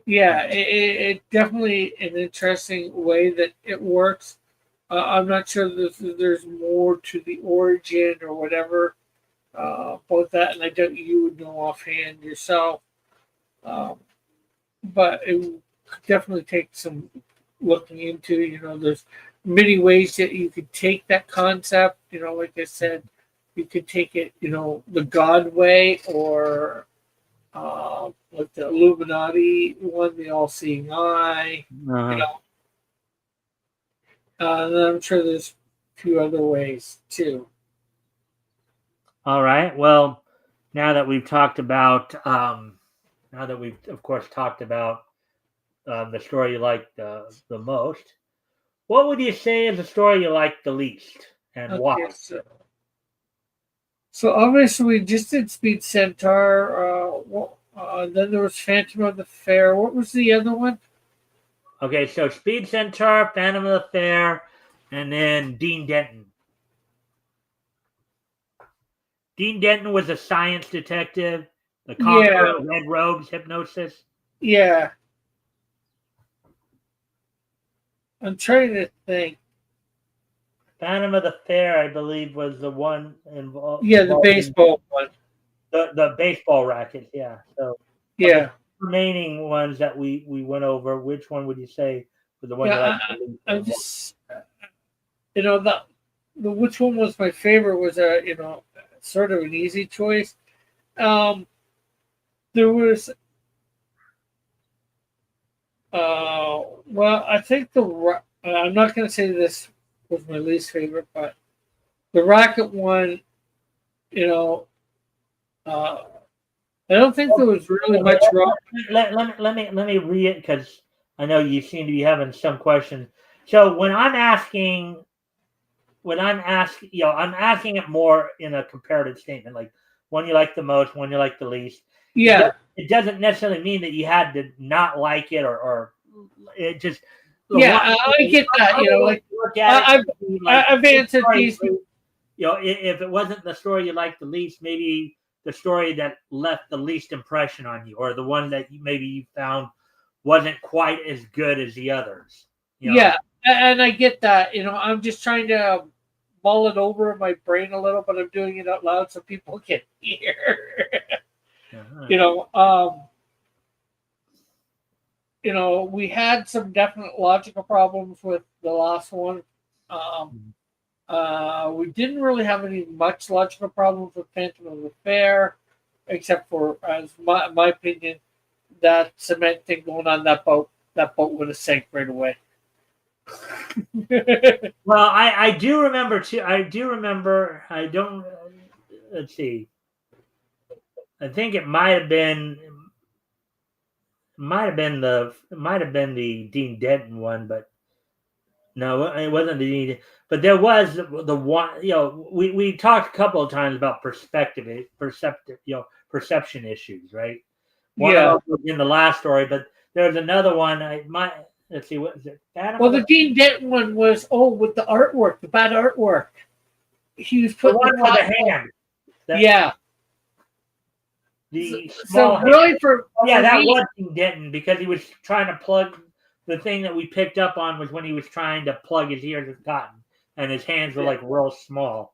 Yeah, it definitely an interesting way that it works. I'm not sure there's more to the origin or whatever about that, and I doubt you would know offhand yourself. But it would definitely take some looking into. There's many ways that you could take that concept. Like I said, you could take it, the God way, or like the Illuminati one, the all-seeing eye. And I'm sure there's a few other ways too. All right. Well, now that we've talked about, of course talked about the story you like the most, what would you say is the story you like the least, and why? So obviously we just did Speed Centaur. Then there was Phantom of the Fair. What was the other one? Okay, so Speed Centaur, Phantom of the Fair, and then Dean Denton. Dean Denton was a science detective. The Conqueror, Red Robes, Hypnosis. Yeah. I'm trying to think. Phantom of the Fair, I believe, was the one involved. Yeah, the baseball one. The baseball racket, yeah. So yeah. Remaining ones that we went over, which one would you say was the one you liked the least? I just the which one was my favorite was sort of an easy choice. There was well, I think I'm not going to say this was my least favorite, but the racket one, I don't think there was really much wrong. Let me read it because I know you seem to be having some questions. So when I'm asking, I'm asking it more in a comparative statement, like one you like the most, one you like the least. Yeah. It doesn't necessarily mean that you had to not like it, or it just Yeah, I get that. You know, like look at I've it would be I've answered story, these. if it wasn't the story you liked the least, maybe the story that left the least impression on you, or the one that maybe you found wasn't quite as good as the others. Yeah, and I get that. You know, I'm just trying to mull it over in my brain a little, but I'm doing it out loud so people can hear. Uh-huh. you know, we had some definite logical problems with the last one. We didn't really have any much logical problems with Phantom of the Fair, except for, as my opinion, that cement thing going on that boat. That boat would have sank right away. Well, I do remember too. I do remember. I don't. Let's see. I think it might have been the Dean Denton one, but no, it wasn't the Dean. But there was the one. We talked a couple of times about perception issues, right? One of Yeah. them was in the last story, but there was another one. Let's see, what is it? Well, the Dean Denton one was with the artwork, the bad artwork. He was The putting one with the hand. Yeah. The So small really, hand. for that me, was Dean Denton, because he was trying to plug the thing that we picked up on was when he was trying to plug his ears with cotton, and his hands were like real small.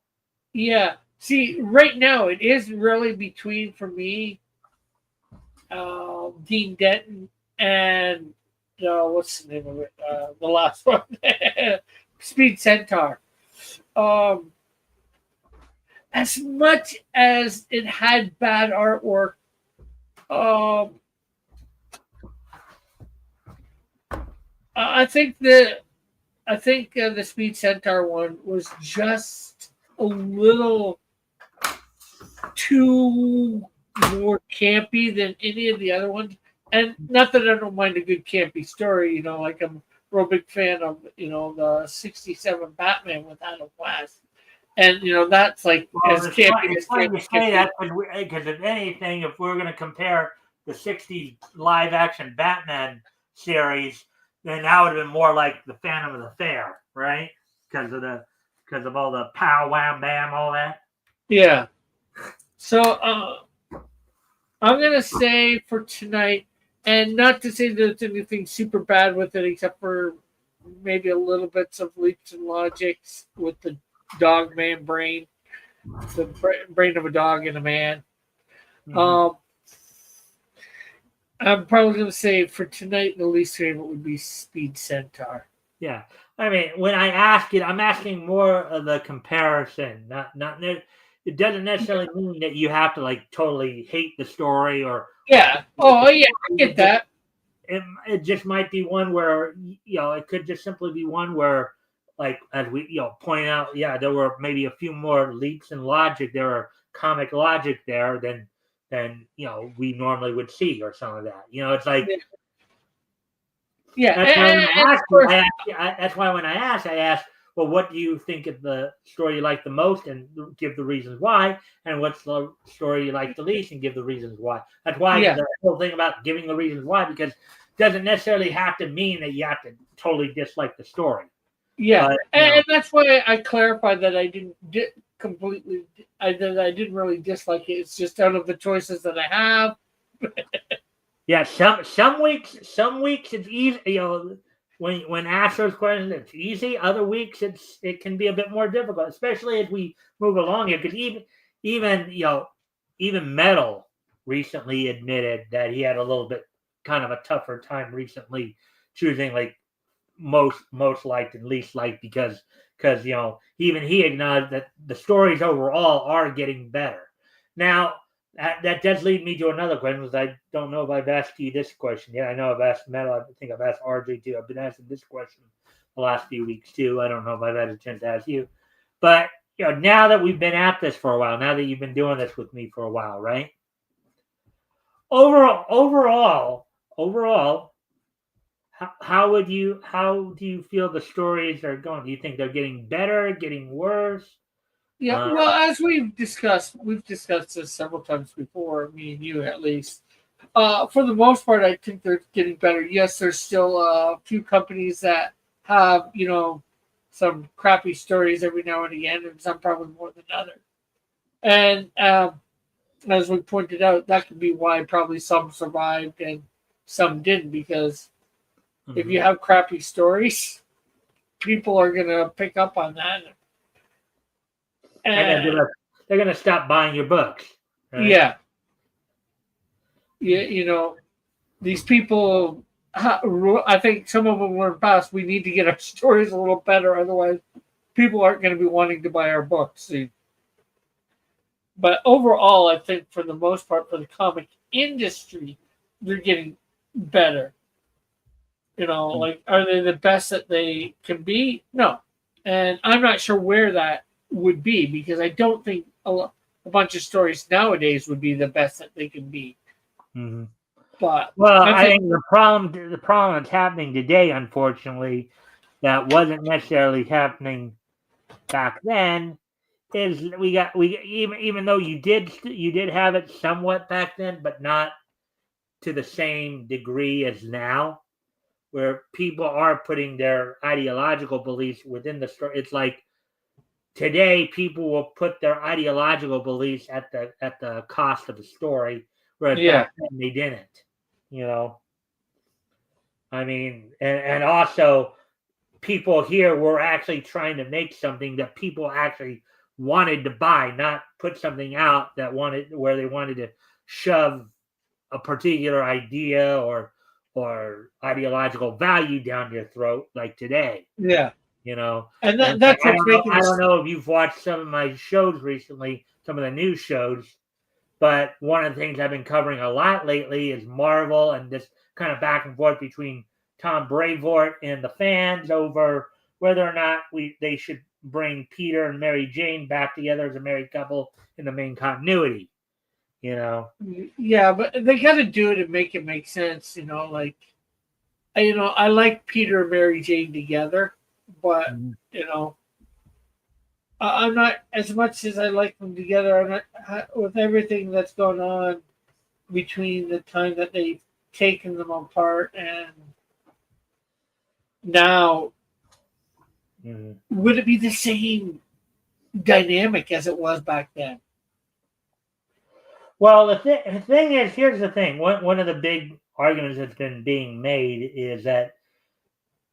Yeah. See, right now it is really between, for me, Dean Denton and what's the name of it? The last one, Speed Centaur. As much as it had bad artwork, I think the Speed Centaur one was just a little too more campy than any of the other ones. And not that I don't mind a good campy story, like I'm a real big fan of, the 67 Batman with Adam West. And, that's like as campy as funny campy. You say that, because if anything, if we're going to compare the 60s live action Batman series, then that would have been more like the Phantom of the Fair, right? Because of all the pow, wham, bam, all that. Yeah. So I'm going to say for tonight, and not to say that there's anything super bad with it, except for maybe a little bits of leaps and logics with the dog man brain, the brain of a dog and a man. Mm-hmm. I'm probably going to say for tonight, the least favorite would be Speed Centaur. Yeah. I mean, when I ask it, I'm asking more of the comparison. It doesn't necessarily mean that you have to like totally hate the story or. Yeah. Oh, yeah. I get that. It just might be one where, it could just simply be one where, like, as we, point out, there were maybe a few more leaps in logic. There are comic logic there than we normally would see, or some of that. It's like. Yeah. That's why when I asked, well, what do you think of the story you like the most, and give the reasons why, and what's the story you like the least, and give the reasons why. That's why the whole thing about giving the reasons why, because it doesn't necessarily have to mean that you have to totally dislike the story. Yeah, but, and that's why I clarified that I didn't completely, that I didn't really dislike it. It's just out of the choices that I have. Yeah, some weeks it's easy. When asked those questions, it's easy. Other weeks it can be a bit more difficult, especially as we move along here. Because even Metal recently admitted that he had a little bit kind of a tougher time recently choosing like most liked and least liked, because even he acknowledged that the stories overall are getting better. Now that does lead me to another question, because I don't know if I've asked you this question yet. I know I've asked Metal. I think I've asked RJ too. I've been asking this question the last few weeks too. I don't know if I've had a chance to ask you, but now that we've been at this for a while, now that you've been doing this with me for a while, right? Overall, how do you feel the stories are going? Do you think they're getting better, getting worse? Yeah, well, as we've discussed this several times before, me and you at least. For the most part, I think they're getting better. Yes, there's still a few companies that have, some crappy stories every now and again, and some probably more than others. And as we pointed out, that could be why probably some survived and some didn't, because if you have crappy stories, people are going to pick up on that. And they're gonna stop buying your books. Right? Yeah. These people, I think some of them learned fast. We need to get our stories a little better, otherwise, people aren't going to be wanting to buy our books. But overall, I think for the most part, for the comic industry, they're getting better. Like, are they the best that they can be? No. And I'm not sure where that would be, because I don't think a bunch of stories nowadays would be the best that they can be. Mm-hmm. But I think the problem that's happening today, unfortunately, that wasn't necessarily happening back then, is we even though you did have it somewhat back then, but not to the same degree as now, where people are putting their ideological beliefs within the story. It's like today people will put their ideological beliefs at the cost of the story, whereas back then they didn't. I mean, and also people here were actually trying to make something that people actually wanted to buy, not put something out where they wanted to shove a particular idea or ideological value down your throat like today. Yeah. And that's what's making. I don't know if you've watched some of my shows recently, some of the news shows, but one of the things I've been covering a lot lately is Marvel and this kind of back and forth between Tom Brevoort and the fans over whether or not they should bring Peter and Mary Jane back together as a married couple in the main continuity. Yeah, but they got to do it and make it make sense. I like Peter and Mary Jane together, but I'm not, as much as I like them together. I'm not, with everything that's going on between the time that they've taken them apart and now. Would it be the same dynamic as it was back then? Well, the thing is, here's the thing. One of the big arguments that's been being made is that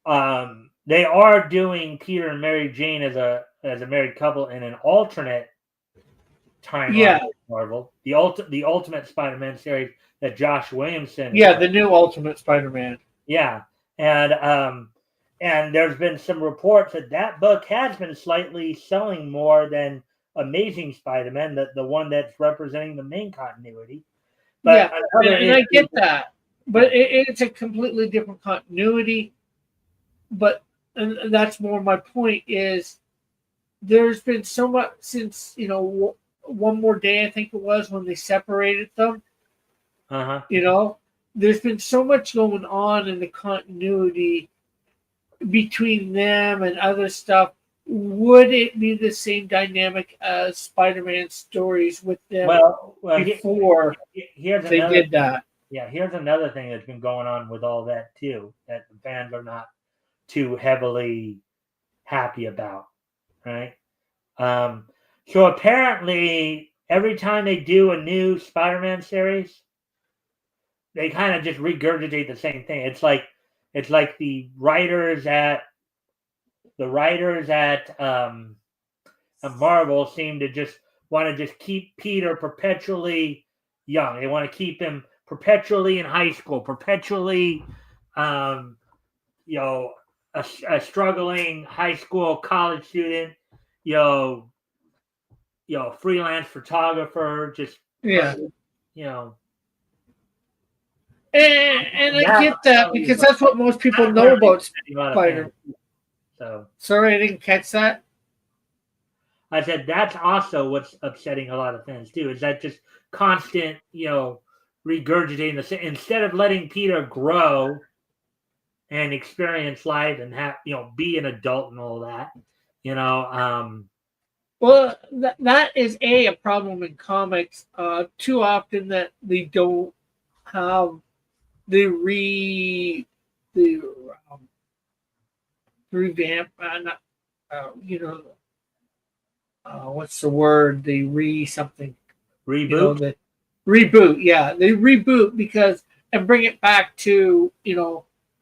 they are doing Peter and Mary Jane as a married couple in an alternate timeline of Marvel. The Ultimate Spider-Man series that Josh Williamson. Yeah, the new Ultimate Spider-Man. Yeah, and there's been some reports that book has been slightly selling more than Amazing Spider-Man, the one that's representing the main continuity. But and I get that, but it's a completely different continuity. But and that's more my point is there's been so much since One More Day, I think it was, when they separated them. There's been so much going on in the continuity between them and other stuff. Would it be the same dynamic as Spider-Man stories with them before they did that? Yeah, here's another thing that's been going on with all that too, that the fans are not too heavily happy about, right? So apparently every time they do a new Spider-Man series, they kind of just regurgitate the same thing. It's like the writers at Marvel seem to just want to just keep Peter perpetually young. They want to keep him perpetually in high school, perpetually, a struggling high school college student, freelance photographer, just And I get that because that's what most people know about Spider. So sorry, I didn't catch that. I said that's also what's upsetting a lot of fans too. Is that just constant, regurgitating the instead of letting Peter grow and experience life and have be an adult and all that, Well, that is a problem in comics. Too often that they don't have the the um, revamp, not, you know, what's the word? The something, Reboot. the reboot. Yeah, they reboot because and bring it back to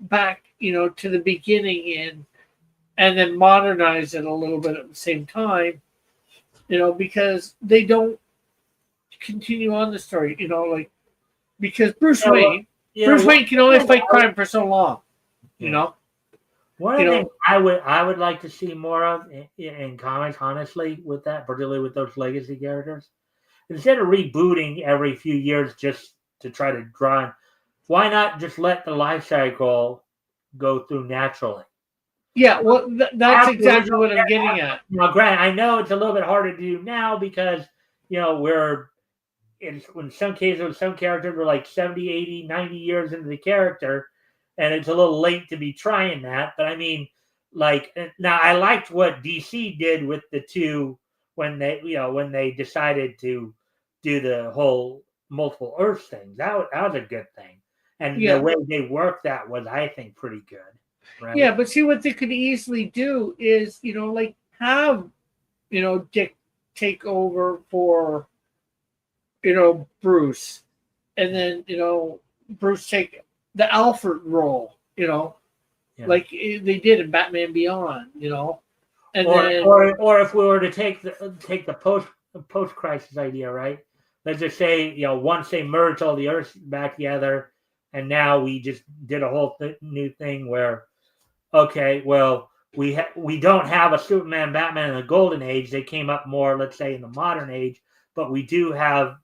back to the beginning and then modernize it a little bit at the same time. Because they don't continue on the story. Like because Yeah, well, Bruce one Wayne can only thing fight crime for so long. You yeah. know. One of You the know. things I would like to see more of in comics, honestly, with that, particularly with those legacy characters, instead of rebooting every few years just to try to draw in, why not just let the life cycle go through naturally? Yeah. Well, that's Have the exactly original what I'm getting character. at. Now, granted, I know it's a little bit harder to do now because we're in some cases some characters are like 70, 80, 90 years into the character, and it's a little late to be trying that. But I mean, like now I liked what DC did with the two when they decided to do the whole multiple Earths thing. That was a good thing, and the Yeah. way they worked that was, I think, pretty good, Yeah, right? but see what they could easily do is, like have, Dick take over for, Bruce. And then, Bruce take the Alfred role, Yeah. like they did in Batman Beyond, And Or then or if we were to take the post crisis idea, right? Let's just say once they merged all the Earths back together, and now we just did a whole new thing where okay, well we don't have a Superman, Batman in the Golden Age. They came up more, let's say, in the modern age, but we do have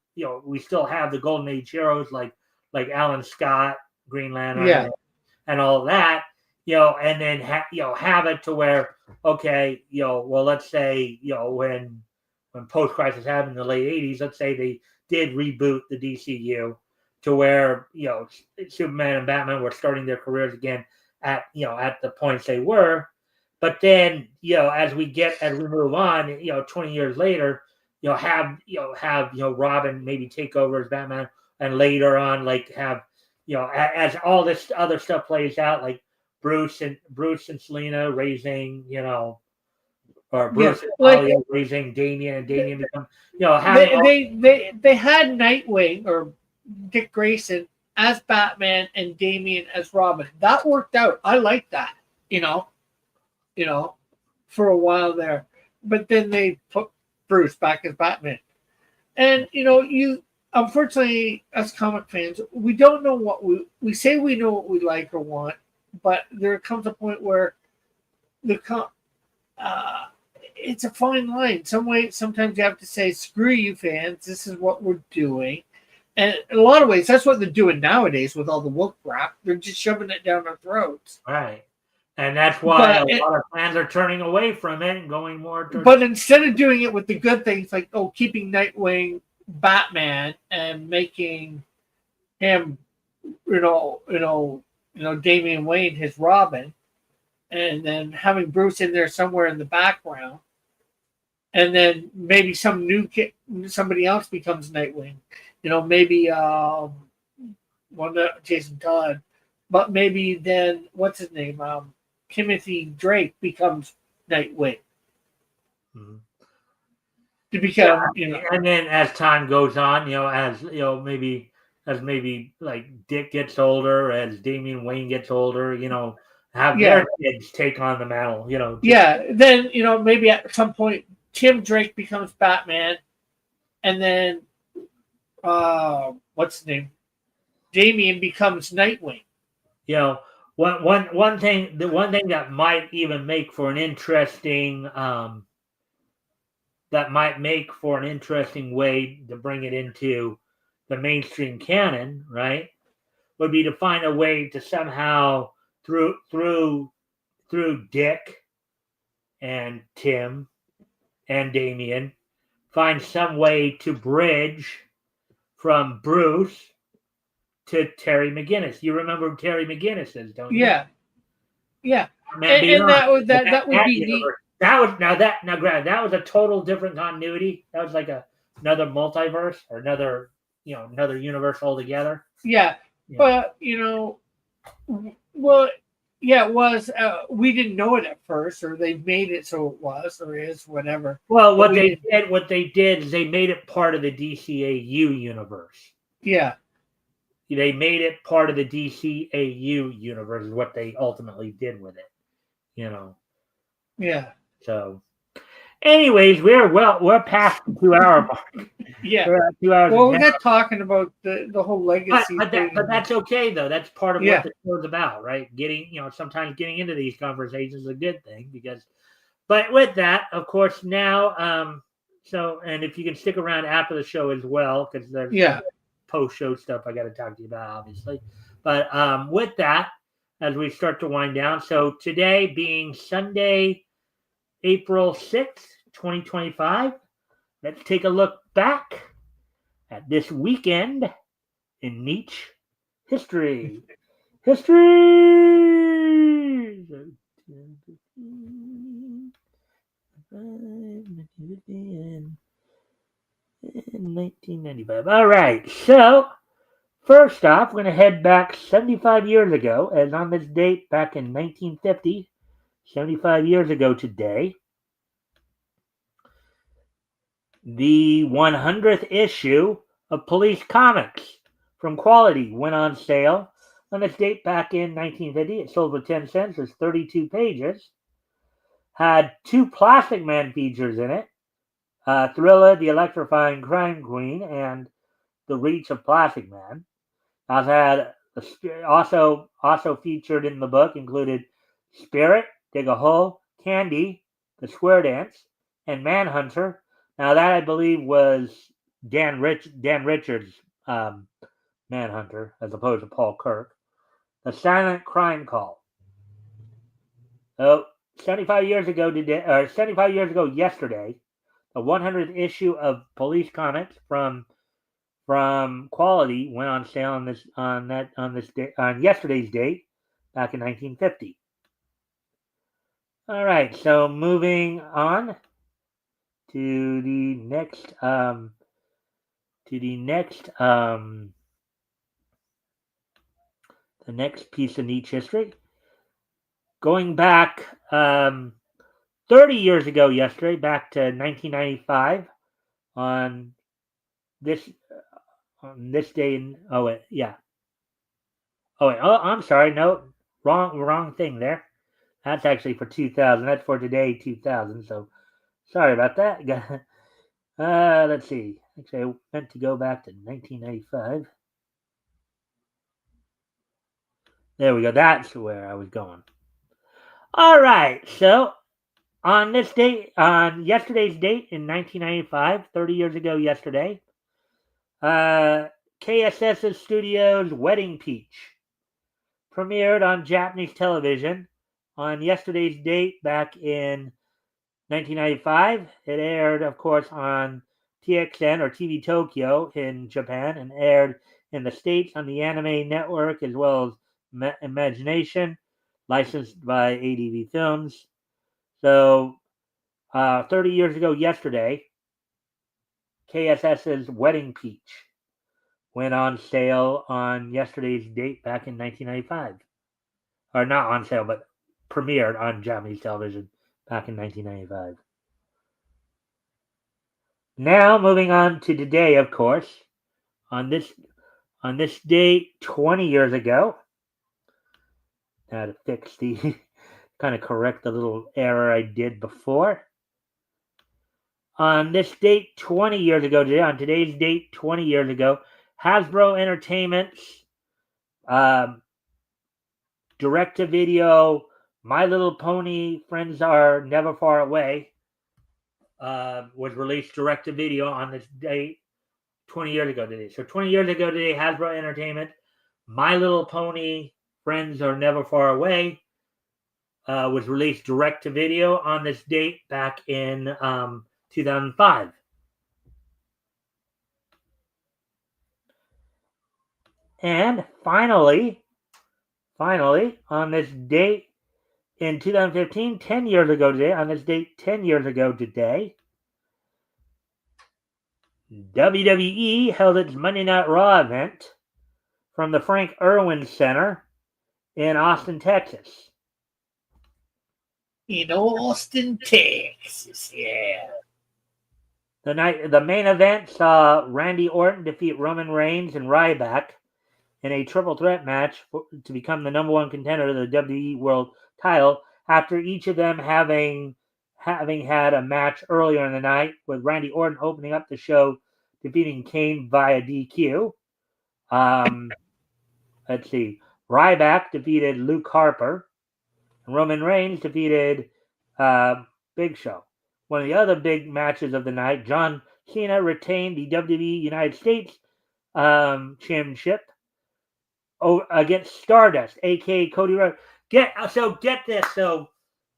we still have the Golden Age heroes like Alan Scott, Green Lantern, yeah. and all of that, and then have it to where okay, well, let's say when post crisis happened in the late '80s, let's say they did reboot the DCU to where Superman and Batman were starting their careers again at the points they were, but then as we move on, 20 years later, have Robin maybe take over as Batman, and later on like have as all this other stuff plays out, like Bruce and Selena raising, or Yeah. Bruce and Like Talia raising Damian, and Damian become, having they all. they they, they had Nightwing or Dick Grayson as Batman and Damian as Robin. That worked out. I like that, you know, you know, for a while there. But then they put Bruce back as Batman. And you unfortunately, as comic fans, we don't know what we say we know what we like or want, but there comes a point where the uh, it's a fine line. Sometimes you have to say, "Screw you, fans! This is what we're doing." And in a lot of ways, that's what they're doing nowadays with all the woke crap. They're just shoving it down our throats. Right. And that's why a But lot of fans are turning away from it and going more towards. but instead of doing it with the good things, like keeping Nightwing Batman and making him, Damian Wayne his Robin, and then having Bruce in there somewhere in the background, and then maybe somebody else becomes Nightwing. Maybe one Jason Todd, but maybe then what's his name? Timothy Drake becomes Nightwing Mhm. to Yeah, become, and then as time goes on, as maybe like Dick gets older, as Damian Wayne gets older, have yeah, their kids take on the mantle, just yeah. Then maybe at some point Tim Drake becomes Batman, and then what's his name? Damian becomes Nightwing. you know one thing, the one thing that might even make for an interesting way to bring it into the mainstream canon, right? Would be to find a way to somehow through Dick and Tim and Damien find some way to bridge from Bruce to Terry McGinnis. You remember who Terry McGinnis is, don't you? Yeah, yeah, Man and Beyond. that would be neat. granted, that was a total different continuity. That was like another multiverse or another universe altogether. Yeah, Yeah. but well, yeah, it was. We didn't know it at first, or they made it so it was, or is, whatever. Well, But what they did is they made it part of the DCAU universe. Yeah. They made it part of the DCAU universe. Is what they ultimately did with it. Yeah. So, anyways, we're past the 2 hour mark. Yeah. We're at 2 hours. Well, we got talking about the whole legacy thing. But that's okay though. That's part of Yeah. what the show's about, right? Sometimes getting into these conversations is a good thing because. But with that, of course, now, and if you can stick around after the show as well, because there's post-show stuff I got to talk to you about, obviously. But with that, as we start to wind down, so today being Sunday, April 6th, 2025, let's take a look back at this weekend in Nietzsche history. History! 1995. All right. So, first off, we're going to head back 75 years ago, as on this date back in 1950, 75 years ago today, the 100th issue of Police Comics from Quality went on sale on this date back in 1950. It sold for 10 cents. It's 32 pages. Had 2 Plastic Man features in it. Thriller, the Electrifying Crime Queen, and The Reach of Plastic Man. Also featured in the book included Spirit, Dig a Hole, Candy, The Square Dance, and Manhunter. Now that I believe was Dan Richards' Manhunter as opposed to Paul Kirk. The Silent Crime Call. So 75 years ago yesterday, the 100th issue of Police Comics from Quality went on sale on yesterday's date back in 1950. All right, so moving on to the next the next piece of Nietzsche history. Going back 30 years ago yesterday, back to 1995, on this day. I'm sorry. No, wrong thing there. That's actually for 2000. That's for today, 2000. So sorry about that. Let's see. Actually, I meant to go back to 1995. There we go. That's where I was going. All right. So on yesterday's date in 1995, 30 years ago yesterday, KSS Studios' Wedding Peach premiered on Japanese television on yesterday's date back in 1995. It aired, of course, on TXN or TV Tokyo in Japan and aired in the States on the Anime Network as well as Imagination, licensed by ADV Films. So, 30 years ago yesterday, KSS's Wedding Peach went on sale on yesterday's date back in 1995. Or not on sale, but premiered on Japanese television back in 1995. Now, moving on to today, of course, on this date 20 years ago. Now to fix the kind of correct the little error I did before. On this date 20 years ago today, on today's date 20 years ago, Hasbro Entertainment's direct-to-video My Little Pony Friends Are Never Far Away was released direct-to-video on this date 20 years ago today. So 20 years ago today, Hasbro Entertainment, My Little Pony Friends Are Never Far Away was released direct-to-video on this date back in 2005. And finally, on this date In 2015, 10 years ago today, on this date, 10 years ago today, WWE held its Monday Night Raw event from the Frank Irwin Center in Austin, Texas. In Austin, Texas, yeah. The main event saw Randy Orton defeat Roman Reigns and Ryback in a triple threat match to become the number one contender to the WWE World title after each of them having had a match earlier in the night, with Randy Orton opening up the show, defeating Kane via DQ. Let's see. Ryback defeated Luke Harper, and Roman Reigns defeated Big Show. One of the other big matches of the night, John Cena retained the WWE United States Championship against Stardust, aka Cody Rhodes. Get this. So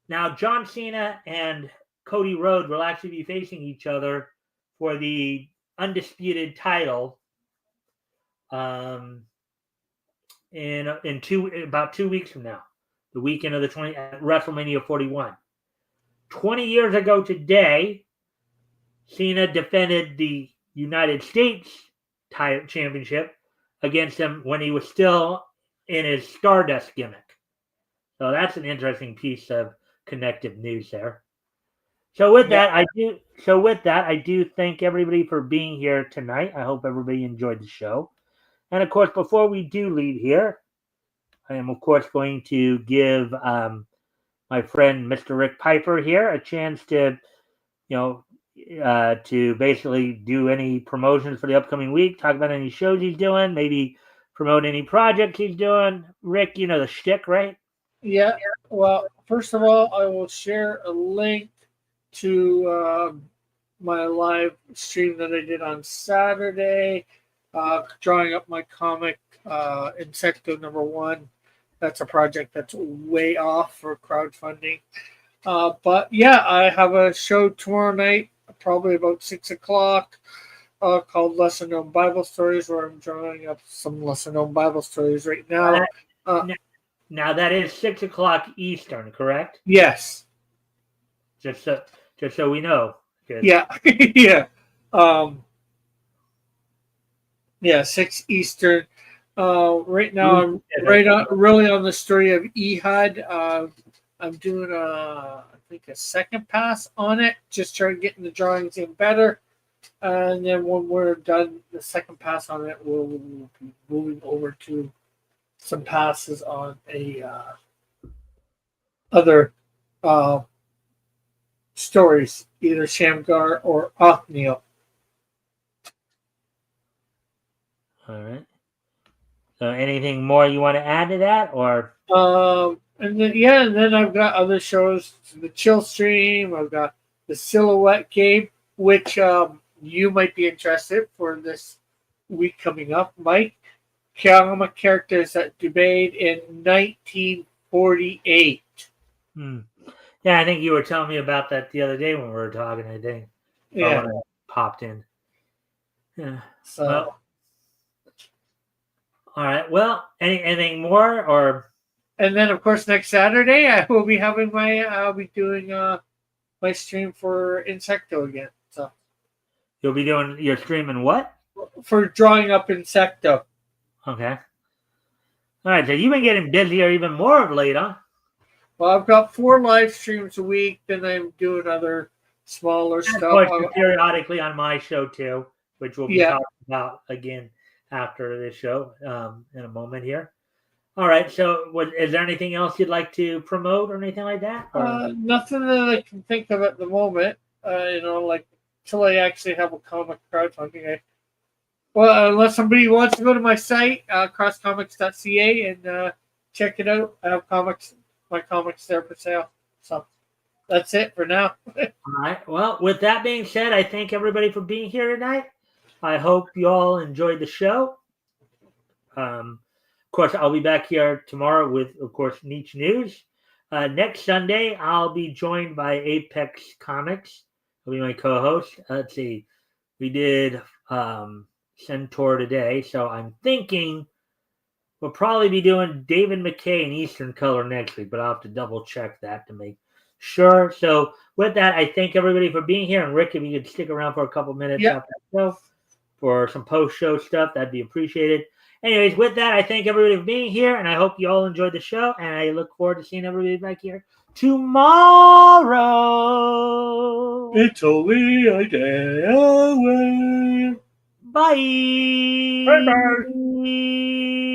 now John Cena and Cody Rhodes will actually be facing each other for the undisputed title in about 2 weeks from now, the weekend of the WrestleMania 41. 20 years ago today, Cena defended the United States championship against him when he was still in his Stardust gimmick. So that's an interesting piece of connective news there. So with that, I do thank everybody for being here tonight. I hope everybody enjoyed the show. And of course, before we do leave here, I am of course going to give my friend Mr. Rick Piper here a chance to, to basically do any promotions for the upcoming week, talk about any shows he's doing, maybe promote any projects he's doing. Rick, you know the shtick, right? Yeah. Well, first of all, I will share a link to my live stream that I did on Saturday, drawing up my comic Insecto #1. That's a project that's way off for crowdfunding. But yeah, I have a show tomorrow night, probably about 6 o'clock, called Lesser Known Bible Stories, where I'm drawing up some lesser known Bible stories right now. Now that is 6 o'clock Eastern, correct? Yes. Just so we know. Yeah. Yeah. Yeah, 6 Eastern. Right now, I'm really on the story of Ehud. I'm doing I think a second pass on it, just trying to get the drawings in better. And then when we're done the second pass on it, we'll be moving over to some passes on a other stories, either Shamgar or Othniel. All right. So anything more you want to add to that, or? And then I've got other shows, the Chill Stream. I've got the Silhouette Game, which you might be interested for this week coming up, Mike. Comic characters that debuted in 1948. Yeah, I think you were telling me about that the other day when we were talking. I think. Yeah. When I popped in. Yeah. So. Well, all right. Well, anything more, or? And then, of course, next Saturday I will be having I'll be doing my stream for Insecto again. So. You'll be doing your stream in what? For drawing up Insecto. Okay. All right, so you've been getting busier even more of late, huh? Well, I've got 4 live streams a week, then I'm doing other smaller stuff. Of course, periodically on my show too, which we'll be talking about again after this show in a moment here. All right, so is there anything else you'd like to promote or anything like that? Nothing that I can think of at the moment. Until I actually have a comic crowdfunding. Well, unless somebody wants to go to my site, crosscomics.ca, and check it out. I have my comics there for sale. So that's it for now. All right. Well, with that being said, I thank everybody for being here tonight. I hope you all enjoyed the show. Of course, I'll be back here tomorrow with, of course, Niche News. Next Sunday, I'll be joined by Apex Comics. He'll be my co-host. Let's see. We did Centaur today, so I'm thinking We'll probably be doing David McKay in Eastern Color next week, but I'll have to double check that to make sure. So with that, I thank everybody for being here. And Rick, if you could stick around for a couple minutes after the show for some post-show stuff, that'd be appreciated. Anyways, with that, I thank everybody for being here, and I hope you all enjoyed the show, and I look forward to seeing everybody back here tomorrow. It's only a day away. Bye. Bye-bye.